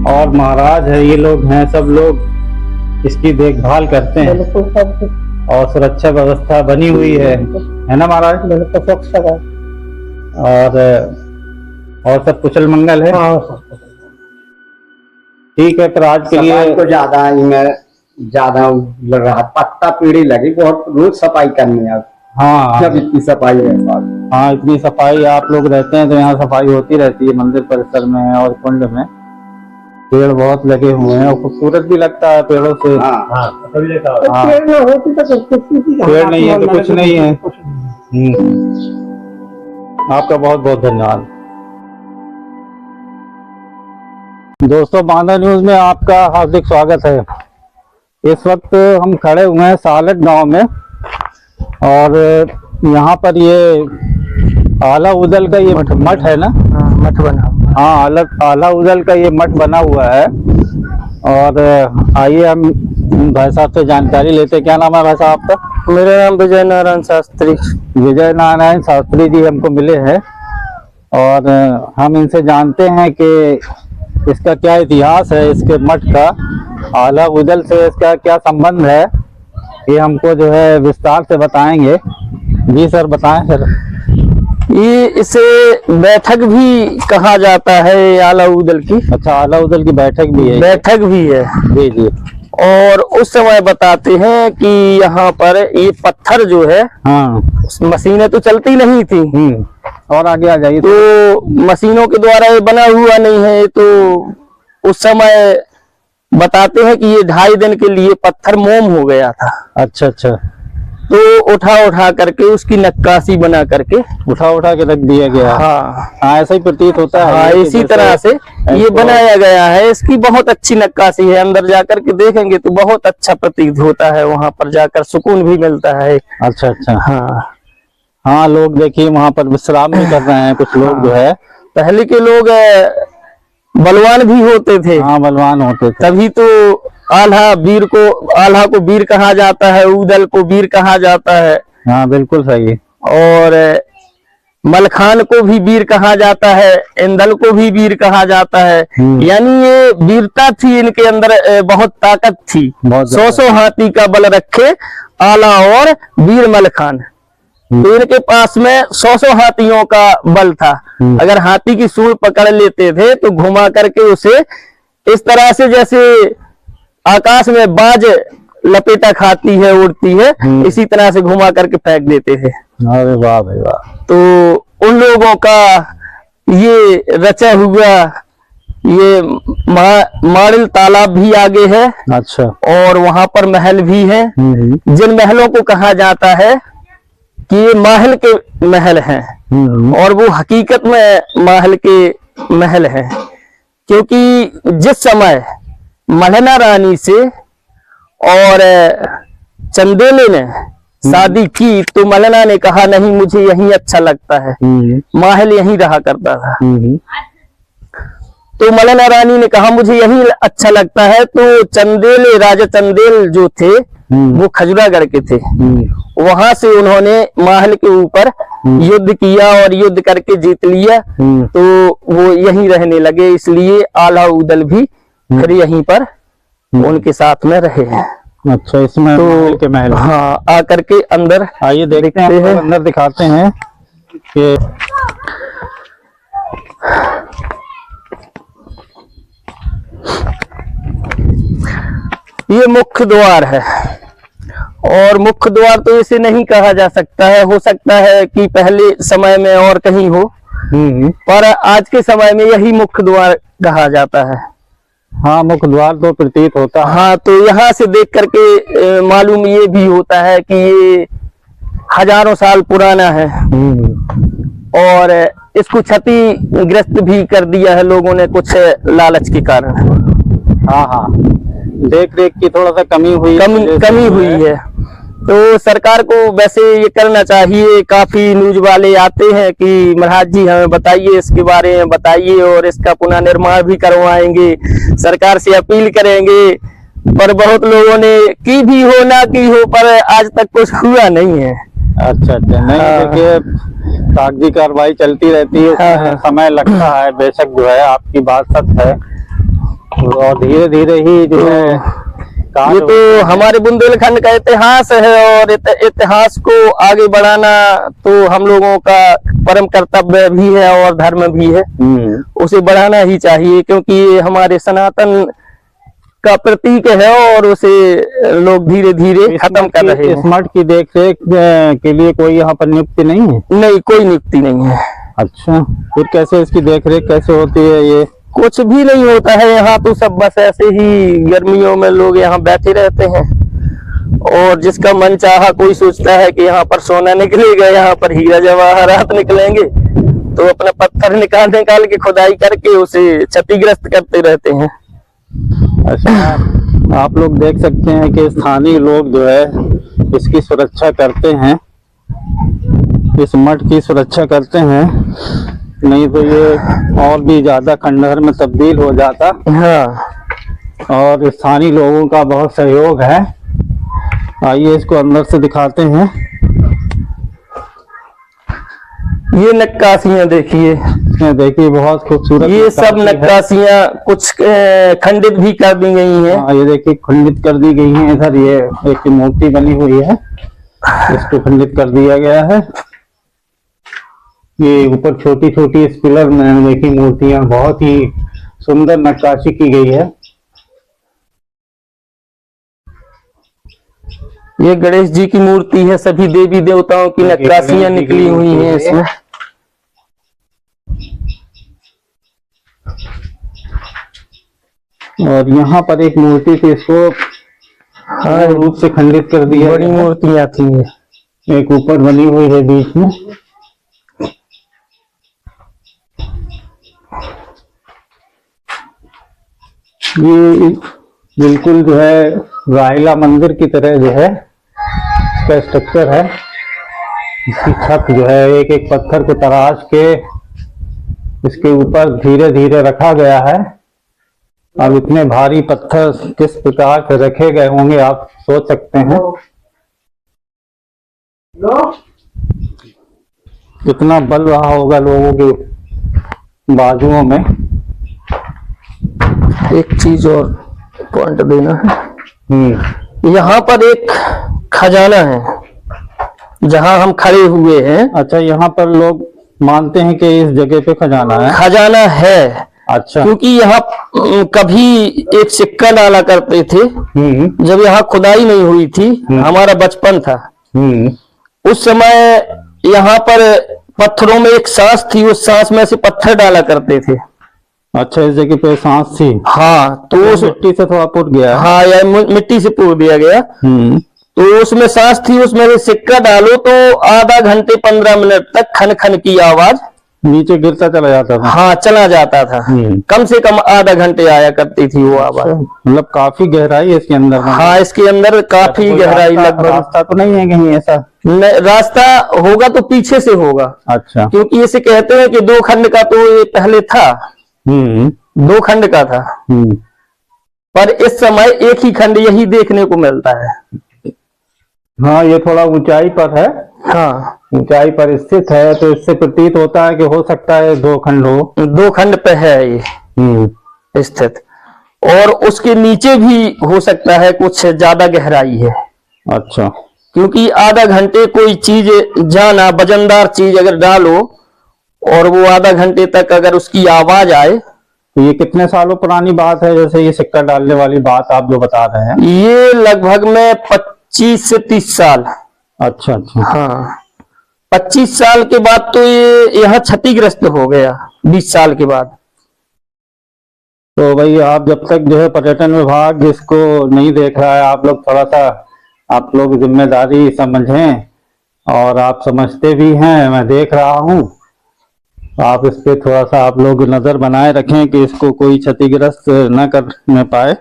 और महाराज है, ये लोग हैं, सब लोग इसकी देखभाल करते हैं बिल्कुल सब कुछ और सुरक्षा व्यवस्था बनी हुई है ना महाराज। बिल्कुल स्वच्छ है। और सब कुशल मंगल है। हाँ सब कुछ। ठीक है, फिर आज के लिए सफाई को ज्यादा इनमें ज्यादा लग रहा, पत्ता पीढ़ी लगी बहुत, रोज सफाई करनी है। हाँ जब इतनी सफाई है हाँ, इतनी सफाई, आप लोग रहते हैं तो यहाँ सफाई होती रहती है मंदिर परिसर में और कुंड में। पेड़ बहुत लगे हुए हैं और खूबसूरत भी लगता है पेड़ों से। हाँ हाँ तभी लेता तो हाँ। पेड़ ना होती तो कुछ नहीं, पेड़ नहीं है तो कुछ नहीं है। कुछ नहीं। आपका बहुत बहुत धन्यवाद। दोस्तों, बांदा न्यूज में आपका हार्दिक स्वागत है। इस वक्त हम खड़े हुए हैं सालट गांव में और यहाँ पर ये आला उदल का ये मठ है ना। मठ बना। हाँ, आला उदल का ये मठ बना हुआ है। और आइए हम भाई साहब से जानकारी लेते। क्या नाम है भाई साहब आपका? मेरा नाम विजय नारायण शास्त्री। विजय नारायण शास्त्री जी हमको मिले हैं और हम इनसे जानते हैं कि इसका क्या इतिहास है, इसके मठ का, आला उदल से इसका क्या संबंध है, ये हमको जो है विस्तार से बताएंगे। जी सर, बताएं सर। ये इसे बैठक भी कहा जाता है आला उदल की। अच्छा, आला उदल की बैठक भी है? बैठक भी है। जी जी। और उस समय बताते हैं कि यहाँ पर ये पत्थर जो है, हाँ। मशीनें तो चलती नहीं थी। और आगे आ जाइए। तो मशीनों के द्वारा ये बना हुआ नहीं है, तो उस समय बताते हैं कि ये 2.5 दिन के लिए पत्थर मोम हो गया था। अच्छा अच्छा। तो उठा करके उसकी नक्काशी बना करके उठा के रख दिया गया। हाँ हाँ, ऐसा ही प्रतीत होता है। हाँ, कि इसी जैसे तरह से ये बनाया गया है। इसकी बहुत अच्छी नक्काशी है, अंदर जाकर के देखेंगे तो बहुत अच्छा प्रतीत होता है, वहां पर जाकर सुकून भी मिलता है। अच्छा अच्छा। हाँ हाँ, लोग देखिए वहां पर विश्राम भी कर रहे हैं कुछ लोग जो है। पहले के लोग बलवान भी होते थे। हाँ, बलवान होते थे। तभी तो आल्हा को वीर कहा जाता है, उदल को वीर कहा जाता है। हाँ, बिल्कुल सही। और मलखान को भी वीर कहा जाता है, इंदल को भी वीर कहा जाता है। यानी ये वीरता थी इनके अंदर, बहुत ताकत थी। 100 हाथी का बल रखे आला और वीर मलखान। तो इनके पास में 100 हाथियों का बल था। अगर हाथी की सूंड पकड़ लेते थे तो घुमा करके उसे इस तरह से, जैसे आकाश में बाज लपेटा खाती है, उड़ती है, इसी तरह से घुमा करके फेंक देते थे। अरे वाह भाई वाह। तो उन लोगों का ये रचा हुआ ये माड़िल तालाब भी आगे है। अच्छा। और वहां पर महल भी है, जिन महलों को कहा जाता है कि ये महल के महल हैं। और वो हकीकत में महल के महल हैं, क्योंकि जिस समय मल्हना रानी से और चंदेले ने शादी की तो मल्हना ने कहा नहीं, मुझे यहीं अच्छा लगता है, महल यहीं रहा करता था। तो मल्हना रानी ने कहा मुझे यहीं अच्छा लगता है। तो चंदेल, राजा चंदेल जो थे वो खजुरागढ़ के थे। वहां से उन्होंने महल के ऊपर युद्ध किया और युद्ध करके जीत लिया। तो वो यहीं रहने लगे, इसलिए आला उदल भी फिर यहीं पर उनके साथ में रहे हैं। अच्छा, इसमें तो के महल। हाँ, आकर के अंदर आइए देखते हैं, अंदर दिखाते हैं कि ये मुख्य द्वार है। और मुख्य द्वार तो इसे नहीं कहा जा सकता है, हो सकता है कि पहले समय में और कहीं हो, पर आज के समय में यही मुख्य द्वार कहा जाता है। हाँ, मुख्य द्वार तो प्रतीत होता है। हाँ, तो यहाँ से देख करके मालूम ये भी होता है कि ये हजारों साल पुराना है। और इसको क्षतिग्रस्त भी कर दिया है लोगों ने कुछ लालच के कारण। हाँ हाँ, देख रेख की थोड़ा सा कमी हुई है। तो सरकार को वैसे ये करना चाहिए। काफी न्यूज वाले आते हैं कि महाराज जी हमें बताइए, इसके बारे में बताइए, और इसका पुनः निर्माण भी करवाएंगे, सरकार से अपील करेंगे। पर बहुत लोगों ने की भी हो ना की हो, पर आज तक कुछ हुआ नहीं है। अच्छा नहीं, हाँ। देखिए कागजी कार्रवाई चलती रहती है, हाँ, उसमें हाँ। समय लगता है, बेशक जो है आपकी बात सच है, और धीरे धीरे ही जो है ये तो हमारे बुंदेलखंड का इतिहास है, और इतिहास को आगे बढ़ाना तो हम लोगों का परम कर्तव्य भी है और धर्म भी है। उसे बढ़ाना ही चाहिए, क्योंकि ये हमारे सनातन का प्रतीक है और उसे लोग धीरे धीरे खत्म कर रहे हैं। इस मठ की देख रेख के लिए कोई यहाँ पर नियुक्ति नहीं है? नहीं, कोई नियुक्ति नहीं है। अच्छा, फिर कैसे इसकी देख रेख कैसे होती है? ये कुछ भी नहीं होता है यहाँ तो, सब बस ऐसे ही गर्मियों में लोग यहाँ बैठे रहते हैं, और जिसका मन चाहा, कोई सोचता है कि यहाँ पर सोना निकलेगा, यहाँ पर हीरा जवाहरात निकलेंगे, तो अपना पत्थर निकाल के खुदाई करके उसे क्षतिग्रस्त करते रहते हैं। अच्छा, आप लोग देख सकते हैं कि स्थानीय लोग जो है इसकी सुरक्षा करते हैं, इस मठ की सुरक्षा करते हैं, नहीं तो ये और भी ज्यादा खंडहर में तब्दील हो जाता। हाँ, और स्थानीय लोगों का बहुत सहयोग है। आइए इसको अंदर से दिखाते हैं। ये नक्काशियां देखिए, देखिए बहुत खूबसूरत ये सब नक्काशी है। नक्काशियां कुछ खंडित भी कर दी गई हैं। हाँ, ये देखिए खंडित कर दी गई है। इधर ये एक मूर्ति बनी हुई है, इसको खंडित कर दिया गया है। ये ऊपर छोटी छोटी इस पिलर में देखी मूर्तियां, बहुत ही सुंदर नक्काशी की गई है। ये गणेश जी की मूर्ति है, सभी देवी देवताओं की नक्काशियां निकली हुई हैं इसमें। और यहाँ पर एक मूर्ति थी, इसको हाँ, रूप से खंडित कर दिया बड़ी गया है। मूर्तियां थी। एक ऊपर बनी हुई है बीच में। ये बिल्कुल जो है रायला मंदिर की तरह जो है इसका स्ट्रक्चर है। इसकी छत जो है एक एक पत्थर को तराश के इसके ऊपर धीरे धीरे रखा गया है। अब इतने भारी पत्थर किस प्रकार से रखे गए होंगे आप सोच सकते हैं। कितना बल रहा होगा लोगों के बाजुओं में। एक चीज और पॉइंट देना है, यहाँ पर एक खजाना है जहाँ हम खड़े हुए हैं। अच्छा, यहाँ पर लोग मानते हैं कि इस जगह पे खजाना है? खजाना है। अच्छा। क्योंकि यहाँ कभी एक सिक्का डाला करते थे, जब यहाँ खुदाई नहीं हुई थी, हमारा बचपन था, उस समय यहाँ पर पत्थरों में एक सांस थी, उस सांस में से पत्थर डाला करते थे। अच्छा, इस जगह पे सांस थी? हाँ, तो उस मिट्टी से थोड़ा पुर गया। हाँ, या मिट्टी से पूर दिया गया। तो उसमें सांस थी, उसमें से सिक्का डालो तो आधा घंटे 15 मिनट तक खन खन की आवाज नीचे गिरता चला जाता था। हाँ, चला जाता था। कम से कम आधा घंटे आया करती थी वो आवाज। मतलब काफी गहराई है इसके अंदर? हाँ, इसके अंदर काफी गहराई, लगभग। रास्ता तो नहीं है कहीं ऐसा? रास्ता होगा तो पीछे से होगा। अच्छा। क्योंकि इसे कहते हैं कि 2 खंड का तो ये पहले था, 2 खंड का था, पर इस समय एक ही खंड यही देखने को मिलता है। हाँ, ये थोड़ा ऊंचाई पर है। हाँ, ऊंचाई पर स्थित है, तो इससे प्रतीत होता है कि हो सकता है 2 खंड हो। 2 खंड पे है ये स्थित, और उसके नीचे भी हो सकता है कुछ ज्यादा गहराई है। अच्छा। क्योंकि आधा घंटे कोई चीज जाना, वजनदार चीज अगर डालो और वो आधा घंटे तक अगर उसकी आवाज आए। तो ये कितने सालों पुरानी बात है, जैसे ये सिक्का डालने वाली बात आप जो बता रहे हैं? ये लगभग में 25 से 30 साल। अच्छा अच्छा। हाँ, 25 साल के बाद तो ये यहाँ क्षतिग्रस्त हो गया, 20 साल के बाद। तो भाई आप जब तक जो है पर्यटन विभाग इसको नहीं देख रहा है, आप लोग थोड़ा सा आप लोग जिम्मेदारी समझें, और आप समझते भी हैं, मैं देख रहा हूँ, आप इस पे थोड़ा सा आप लोग नजर बनाए रखें कि इसको कोई क्षतिग्रस्त न करने पाए।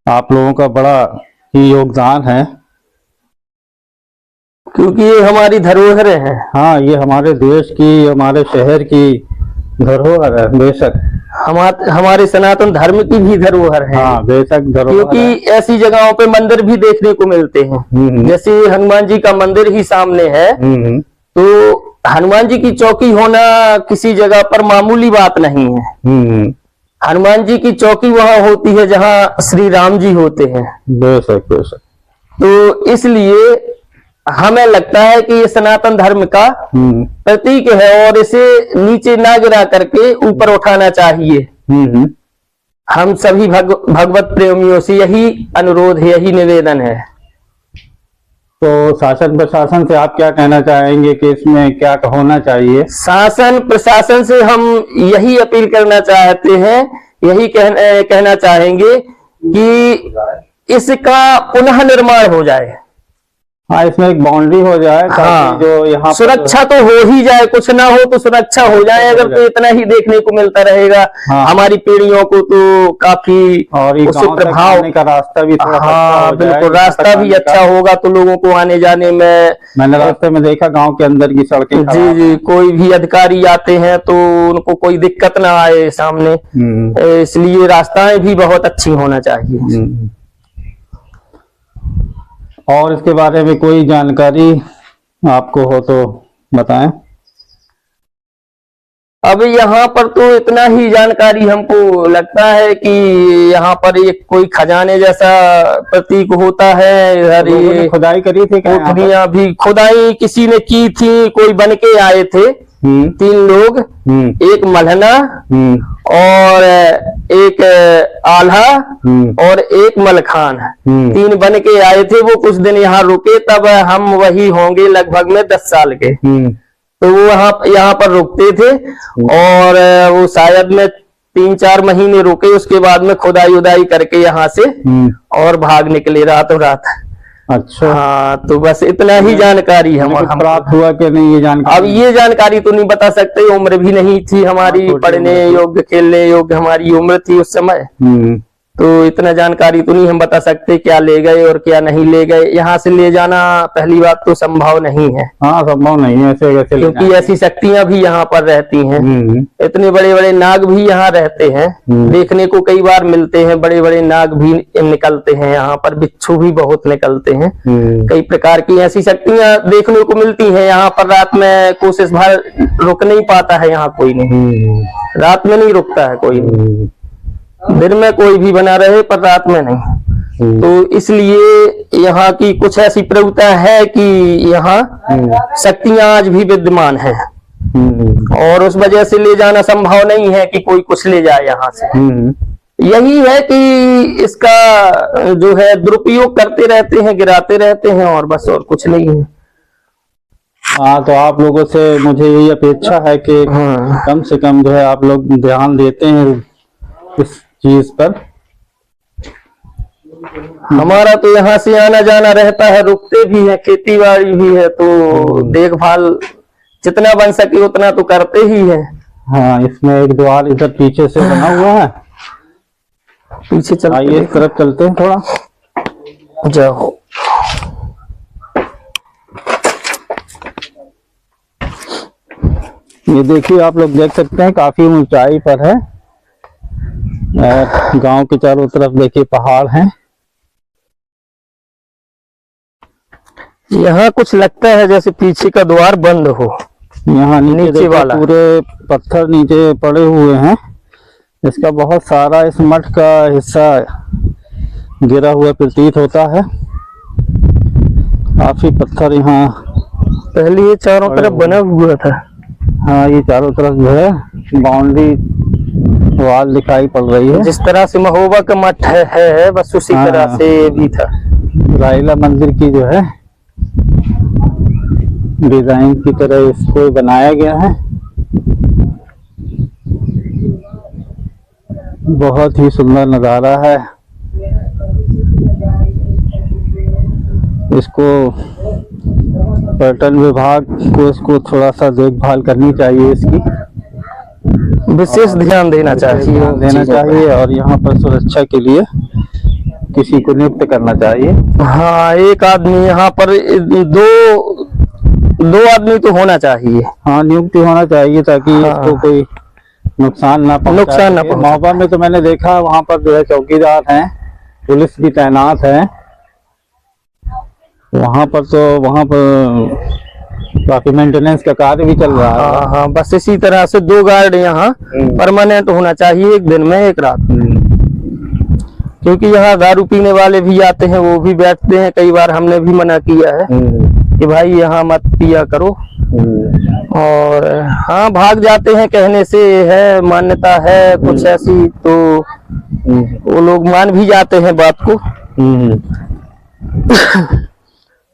आप लोगों का बड़ा ही योगदान है, क्योंकि ये हमारी धरोहर है। हाँ, ये हमारे देश की, हमारे शहर की धरोहर है, बेशक। हमारे सनातन धर्म की भी धरोहर है। हाँ बेशक धरोहर है। क्योंकि ऐसी जगहों पे मंदिर भी देखने को मिलते हैं, जैसे हनुमान जी का मंदिर ही सामने है, तो हनुमान जी की चौकी होना किसी जगह पर मामूली बात नहीं है। हनुमान जी की चौकी वहां होती है जहां श्री राम जी होते हैं। बेशक बेशक। तो इसलिए हमें लगता है कि ये सनातन धर्म का प्रतीक है और इसे नीचे ना गिरा करके ऊपर उठाना चाहिए। हम सभी भगवत प्रेमियों से यही अनुरोध है, यही निवेदन है। तो शासन प्रशासन से आप क्या कहना चाहेंगे कि इसमें क्या होना चाहिए? शासन प्रशासन से हम यही अपील करना चाहते हैं, यही कहना चाहेंगे कि इसका पुनः निर्माण हो जाए। हाँ इसमें एक बाउंड्री हो जाए ताकि हाँ, जो यहाँ सुरक्षा तो हो ही जाए, कुछ ना हो तो सुरक्षा हो जाए। अगर तो इतना ही देखने को मिलता रहेगा हाँ, हमारी पीढ़ियों को तो काफी और ये उससे गांव तक प्रभाव आने का रास्ता भी थोड़ा अच्छा हाँ हो जाए, बिल्कुल, रास्ता भी अच्छा होगा तो लोगों को आने जाने में। मैंने रास्ते में देखा गांव के अंदर की सड़कें जी खराब जी, कोई भी अधिकारी आते हैं तो उनको कोई दिक्कत ना आए सामने, इसलिए रास्ताएं भी बहुत अच्छी होना चाहिए। और इसके बारे में कोई जानकारी आपको हो तो बताएं। अब यहाँ पर तो इतना ही जानकारी हमको लगता है कि यहाँ पर एक कोई खजाने जैसा प्रतीक होता है। इधर लोगों ने ये खुदाई करी थी क्या यहाँ पर? कोठरियां भी खुदाई किसी ने की थी, कोई बन के आए थे 3 लोग, एक मलहना और एक आल्हा और एक मलखान, 3 बन के आए थे। वो कुछ दिन यहाँ रुके, तब हम वही होंगे लगभग में 10 साल के। तो वो यहाँ पर रुकते थे और वो शायद में 3-4 महीने रुके, उसके बाद में खुदाई उदाई करके यहाँ से और भाग निकले रातों रात। अच्छा हाँ, तो बस इतना ही जानकारी हम प्राप्त हुआ कि नहीं ये जानकारी? अब ये जानकारी तो नहीं बता सकते, उम्र भी नहीं थी हमारी, पढ़ने योग्य खेलने योग्य हमारी उम्र थी उस समय, तो इतना जानकारी तो नहीं हम बता सकते क्या ले गए और क्या नहीं ले गए। यहाँ से ले जाना पहली बात तो संभव नहीं है। हाँ संभव नहीं है ऐसे कैसे, क्योंकि ऐसी शक्तियां भी यहाँ पर रहती हैं। इतने बड़े बड़े नाग भी यहाँ रहते हैं, देखने को कई बार मिलते हैं। बड़े बड़े नाग भी निकलते हैं यहाँ पर, बिच्छू भी बहुत निकलते हैं। कई प्रकार की ऐसी शक्तियां देखने को मिलती हैं यहाँ पर। रात में कोशिश भर रुक नहीं पाता है यहाँ कोई नहीं, रात में नहीं रुकता है कोई नहीं। दिन में कोई भी बना रहे पर रात में नहीं। तो इसलिए यहाँ की कुछ ऐसी प्रवृत्ति है कि यहाँ शक्तियां आज भी विद्यमान हैं और उस वजह से ले जाना संभव नहीं है कि कोई कुछ ले जाए यहाँ से। यही है कि इसका जो है दुरुपयोग करते रहते हैं, गिराते रहते हैं और बस, और कुछ नहीं है। हाँ तो आप लोगों से मुझे यही अपेक्षा है कि कम से कम जो है आप लोग ध्यान देते हैं इस चीज पर। हमारा तो यहाँ से आना जाना रहता है, रुकते भी है, खेती बाड़ी भी है, तो देखभाल जितना बन सके उतना तो करते ही है। हाँ इसमें एक द्वार इधर पीछे से बना हुआ है, पीछे चल, आइए इस तरफ चलते हैं थोड़ा। जाओ। ये देखिए आप लोग देख सकते हैं काफी ऊंचाई पर है और गांव के चारों तरफ देखिए पहाड़ हैं। यहाँ कुछ लगता है जैसे पीछे का द्वार बंद हो। यहाँ नीचे देखिए वाला पूरे पत्थर नीचे पड़े हुए हैं। इसका बहुत सारा इस मठ का हिस्सा गिरा हुआ प्रतीत होता है। काफी पत्थर यहाँ पहले ये चारों तरफ बना हुआ था। हाँ ये चारों तरफ जो है बाउंड्री वाल दिखाई पड़ रही है। जिस तरह से महोबा का मठ है बस उसी तरह से भी था। रायला मंदिर की जो है डिजाइन की तरह इसको बनाया गया है। बहुत ही सुंदर नजारा है। इसको पर्यटन विभाग को इसको थोड़ा सा देखभाल करनी चाहिए, इसकी विशेष ध्यान देना चाहिए और यहाँ पर सुरक्षा के लिए किसी को नियुक्त करना चाहिए। हाँ, एक आदमी यहाँ पर दो आदमी तो होना चाहिए। हाँ नियुक्ति होना चाहिए ताकि हाँ। इसको कोई नुकसान ना पहुंचा नुकसान ना सके। पहुंचा। महोबा में तो मैंने देखा वहाँ पर जो है चौकीदार हैं, पुलिस भी तैनात है वहाँ पर, तो वहाँ पर काफी मेंटेनेंस का कार्य भी चल रहा है। हाँ हाँ, बस इसी तरह से 2 गार्ड यहाँ परमानेंट होना चाहिए, एक दिन में एक रात, क्योंकि यहाँ दारू पीने वाले भी आते हैं, वो भी बैठते हैं। कई बार हमने भी मना किया है कि भाई यहाँ मत पिया करो, और हाँ भाग जाते हैं, कहने से है, मान्यता है कुछ ऐसी, तो वो लोग मान भी जाते हैं बात को।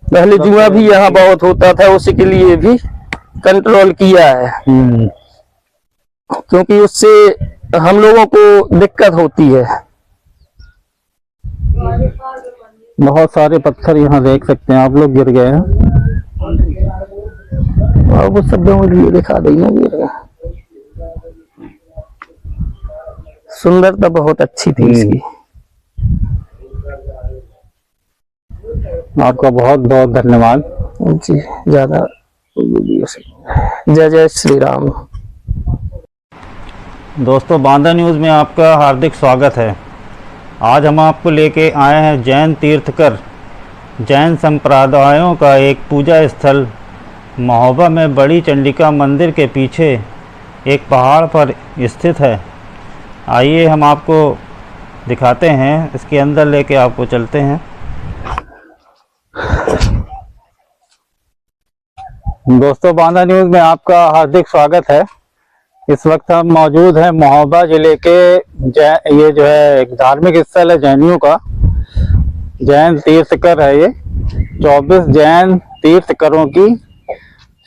पहले जुआ भी यहाँ बहुत होता था, उसी के लिए भी कंट्रोल किया है, क्योंकि उससे हम लोगों को दिक्कत होती है। बहुत सारे पत्थर यहाँ देख सकते हैं आप लोग गिर गए हैं। और वो सब लिए दिखा देंगे, गिर गए। सुंदरता बहुत अच्छी थी इसकी। आपका बहुत बहुत धन्यवाद जी, ज्यादा। जय जय श्री राम। दोस्तों, बांदा न्यूज़ में आपका हार्दिक स्वागत है। आज हम आपको लेके आए हैं जैन तीर्थकर जैन संप्रदायों का एक पूजा स्थल महोबा में बड़ी चंडिका मंदिर के पीछे एक पहाड़ पर स्थित है। आइए हम आपको दिखाते हैं, इसके अंदर लेके आपको चलते हैं। दोस्तों, बांदा न्यूज़ में आपका हार्दिक स्वागत है। इस वक्त हम मौजूद हैं महोबा जिले के ये जो है एक धार्मिक स्थल है जैनियों का, जैन तीर्थकर है ये। 24 जैन तीर्थकरों की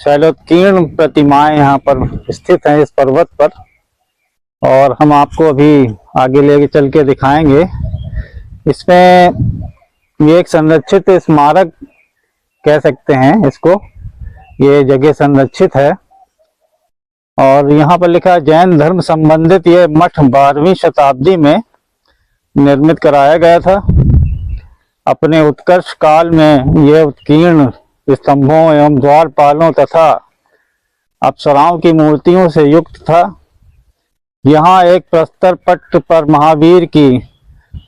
शैलोत्कीर्ण प्रतिमाएं यहाँ पर स्थित हैं इस पर्वत पर, और हम आपको अभी आगे लेके चल के दिखाएंगे। इसमें ये एक संरक्षित स्मारक कह सकते हैं इसको, ये जगह संरक्षित है। और यहाँ पर लिखा है जैन धर्म संबंधित ये मठ 12वीं शताब्दी में निर्मित कराया गया था। अपने उत्कर्ष काल में यह उत्कीर्ण स्तंभों एवं द्वारपालों तथा अप्सराओं की मूर्तियों से युक्त था। यहाँ एक प्रस्तर पट्ट पर महावीर की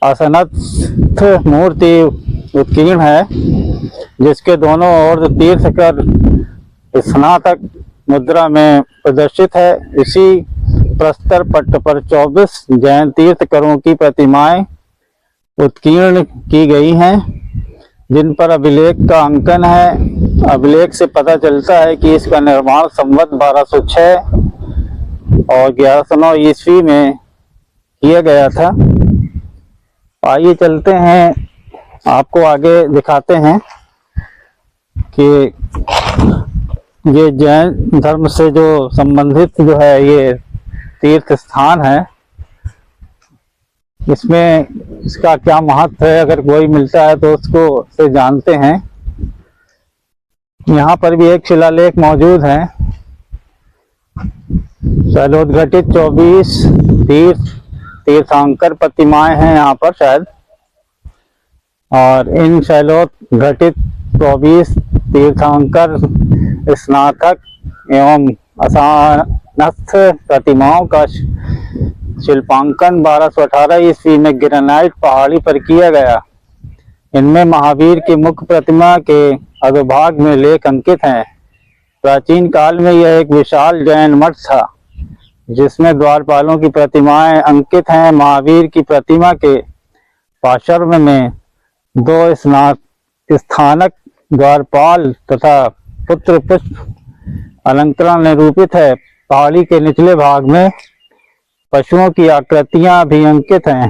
आसनस्थ मूर्ति उत्कीर्ण है, जिसके दोनों ओर तीर्थकर स्नातक मुद्रा में प्रदर्शित है। इसी प्रस्तर पट्ट पर 24 जैन तीर्थकरों की प्रतिमाएं उत्कीर्ण की गई हैं, जिन पर अभिलेख का अंकन है। अभिलेख से पता चलता है कि इसका निर्माण संवत 1206 और 1109 ईस्वी में किया गया था। आइए चलते हैं, आपको आगे दिखाते हैं कि ये जैन धर्म से जो संबंधित जो है ये तीर्थ स्थान है, इसमें इसका क्या महत्व है। अगर कोई मिलता है तो उसको से जानते हैं। यहाँ पर भी एक शिलालेख मौजूद है। शैलोद्घटित 24 तीर्थंकर प्रतिमाएं हैं यहाँ पर शायद, और इन शैलोद्घटित 24 तीर्थंकर स्नातक एवं आसनस्थ प्रतिमाओं का शिल्पांकन 1218 ईस्वी में ग्रेनाइट पहाड़ी पर किया गया। इनमें महावीर की मुख्य प्रतिमा के अधोभाग में लेख अंकित हैं। प्राचीन काल में यह एक विशाल जैन मठ था, जिसमें द्वारपालों की प्रतिमाएं अंकित हैं। महावीर की प्रतिमा के पार्श्व में 2 स्थानक द्वारपाल तथा पुत्र पुष्प अलंकरण निरूपित है। पहाड़ी के निचले भाग में पशुओं की आकृतियां भी अंकित हैं।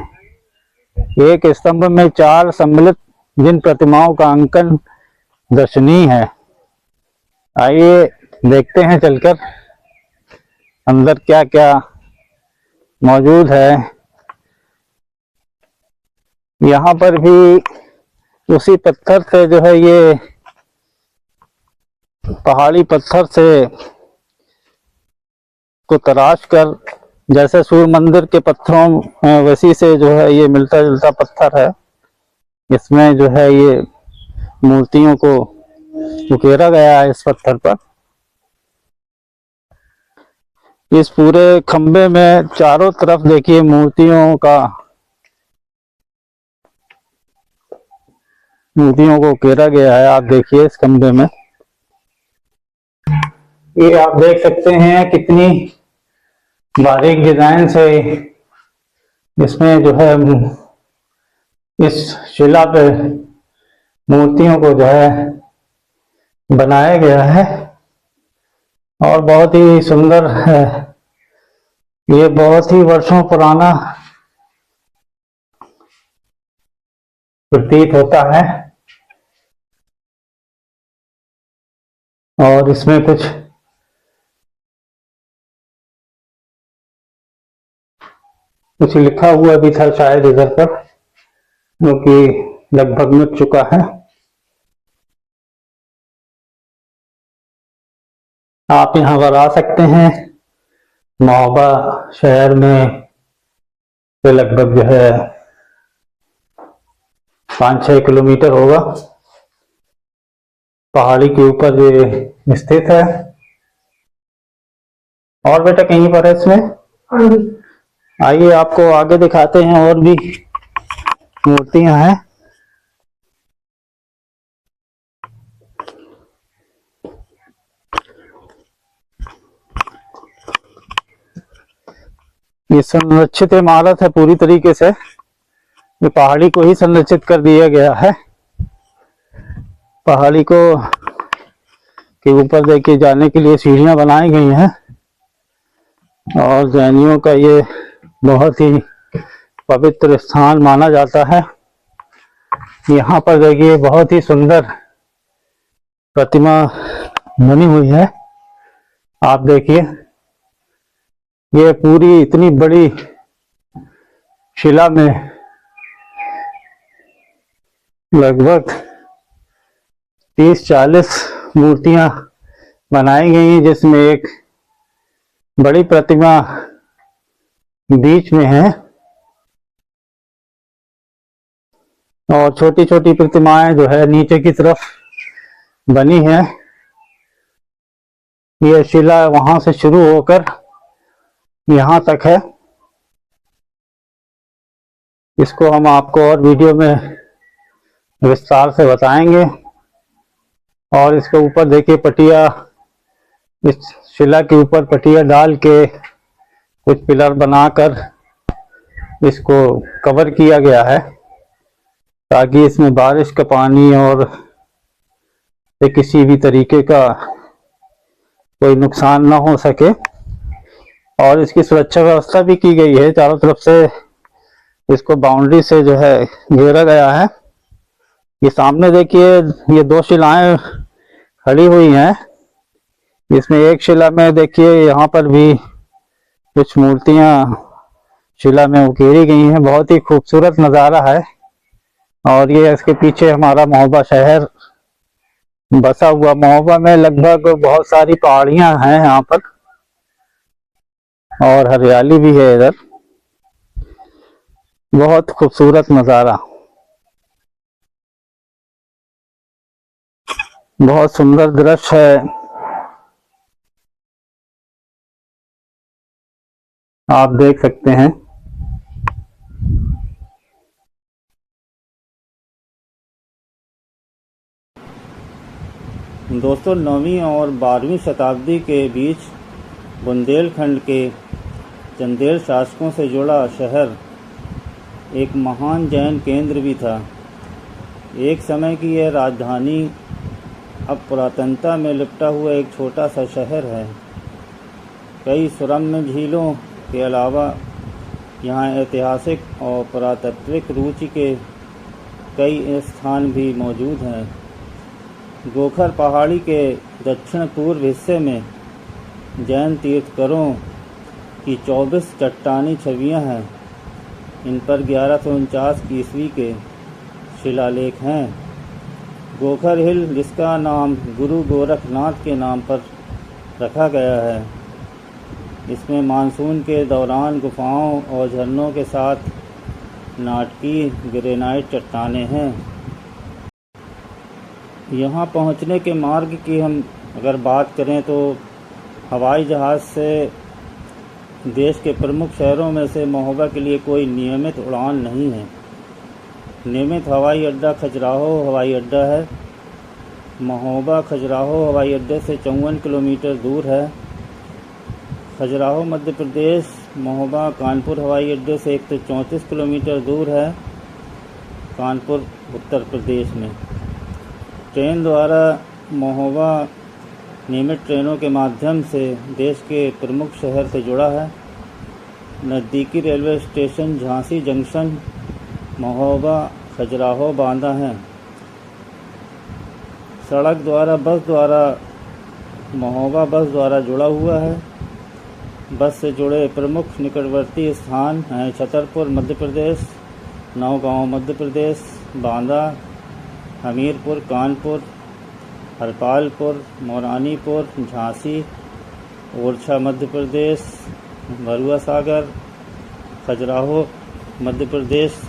एक स्तंभ में 4 सम्मिलित जिन प्रतिमाओं का अंकन दर्शनीय है। आइए देखते हैं चलकर अंदर क्या क्या मौजूद है। यहाँ पर भी उसी पत्थर से जो है ये पहाड़ी पत्थर से को तराश कर, जैसे सूर्य मंदिर के पत्थरों वैसी से जो है ये मिलता जुलता पत्थर है। इसमें जो है ये मूर्तियों को उकेरा गया है इस पत्थर पर। इस पूरे खंबे में चारों तरफ देखिए मूर्तियों को घेरा गया है। आप देखिए इस खंबे में ये आप देख सकते हैं कितनी बारीक डिजाइन से इसमें जो है इस शिला पे मूर्तियों को जो है बनाया गया है और बहुत ही सुंदर है। ये बहुत ही वर्षों पुराना प्रतीत होता है और इसमें कुछ लिखा हुआ भी था शायद इधर पर, जो कि लगभग मिट चुका है। आप यहाँ पर आ सकते हैं। महोबा शहर में से लगभग जो है 5-6 किलोमीटर होगा। पहाड़ी के ऊपर ये स्थित है। और बेटा कहीं पर है इसमें? आइए आपको आगे दिखाते हैं, और भी मूर्तियां हैं। ये संरक्षित इमारत है पूरी तरीके से। ये पहाड़ी को ही संरक्षित कर दिया गया है। पहाड़ी को के ऊपर देखिए जाने के लिए सीढ़ियां बनाई गई हैं और जैनियों का ये बहुत ही पवित्र स्थान माना जाता है। यहाँ पर देखिए बहुत ही सुंदर प्रतिमा बनी हुई है। आप देखिए ये पूरी इतनी बड़ी शिला में लगभग 30-40 मूर्तियां बनाई गई हैं, जिसमें एक बड़ी प्रतिमा बीच में है और छोटी छोटी प्रतिमाएं जो है नीचे की तरफ बनी है। यह शिला वहां से शुरू होकर यहाँ तक है। इसको हम आपको और वीडियो में विस्तार से बताएंगे। और इसके ऊपर देखिए पटिया, इस शिला के ऊपर पटिया डाल के कुछ पिलर बनाकर इसको कवर किया गया है, ताकि इसमें बारिश का पानी और किसी भी तरीके का कोई नुकसान ना हो सके। और इसकी सुरक्षा व्यवस्था भी की गई है। चारों तरफ से इसको बाउंड्री से जो है घेरा गया है। ये सामने देखिए ये 2 शिलाएं खड़ी हुई हैं। इसमें एक शिला में देखिए यहाँ पर भी कुछ मूर्तियां शिला में उकेरी गई हैं। बहुत ही खूबसूरत नज़ारा है। और ये इसके पीछे हमारा महोबा शहर बसा हुआ। महोबा में लगभग बहुत सारी पहाड़ियां हैं यहाँ पर और हरियाली भी है इधर। बहुत खूबसूरत नज़ारा, बहुत सुंदर दृश्य है। आप देख सकते हैं। दोस्तों 9वीं और 12वीं शताब्दी के बीच बुंदेलखंड के चंदेल शासकों से जुड़ा शहर एक महान जैन केंद्र भी था। एक समय की यह राजधानी अब पुरातनता में लिपटा हुआ एक छोटा सा शहर है। कई सुरम्य झीलों के अलावा यहाँ ऐतिहासिक और पुरातात्विक रुचि के कई स्थान भी मौजूद हैं। गोखर पहाड़ी के दक्षिण पूर्व हिस्से में जैन तीर्थकरों की 24 चट्टानी छवियां हैं। इन पर 1149 ईस्वी के शिलालेख हैं। गोखर हिल, जिसका नाम गुरु गोरखनाथ के नाम पर रखा गया है, इसमें मानसून के दौरान गुफाओं और झरनों के साथ नाटकीय ग्रेनाइट चट्टानें हैं। यहाँ पहुँचने के मार्ग की हम अगर बात करें तो हवाई जहाज़ से देश के प्रमुख शहरों में से महोबा के लिए कोई नियमित उड़ान नहीं है। नियमित हवाई अड्डा खजुराहो हवाई अड्डा है। महोबा खजुराहो हवाई अड्डे से 54 किलोमीटर दूर है। खजुराहो मध्य प्रदेश, महोबा कानपुर हवाई अड्डे से 134 किलोमीटर दूर है। कानपुर उत्तर प्रदेश में। ट्रेन द्वारा महोबा नियमित ट्रेनों के माध्यम से देश के प्रमुख शहर से जुड़ा है। नज़दीकी railway station Jhansi junction, Mahoba, Khajuraho, Banda हैं। सड़क द्वारा बस द्वारा महोबा बस द्वारा जुड़ा हुआ है। बस से जुड़े प्रमुख निकटवर्ती स्थान हैं छतरपुर मध्य प्रदेश, नौगांव मध्य प्रदेश, बांदा, हमीरपुर कानपुर, हरपालपुर, मौरानीपुर, झांसी, ओरछा मध्य प्रदेश, भरुआ सागर, खजुराहो मध्य प्रदेश,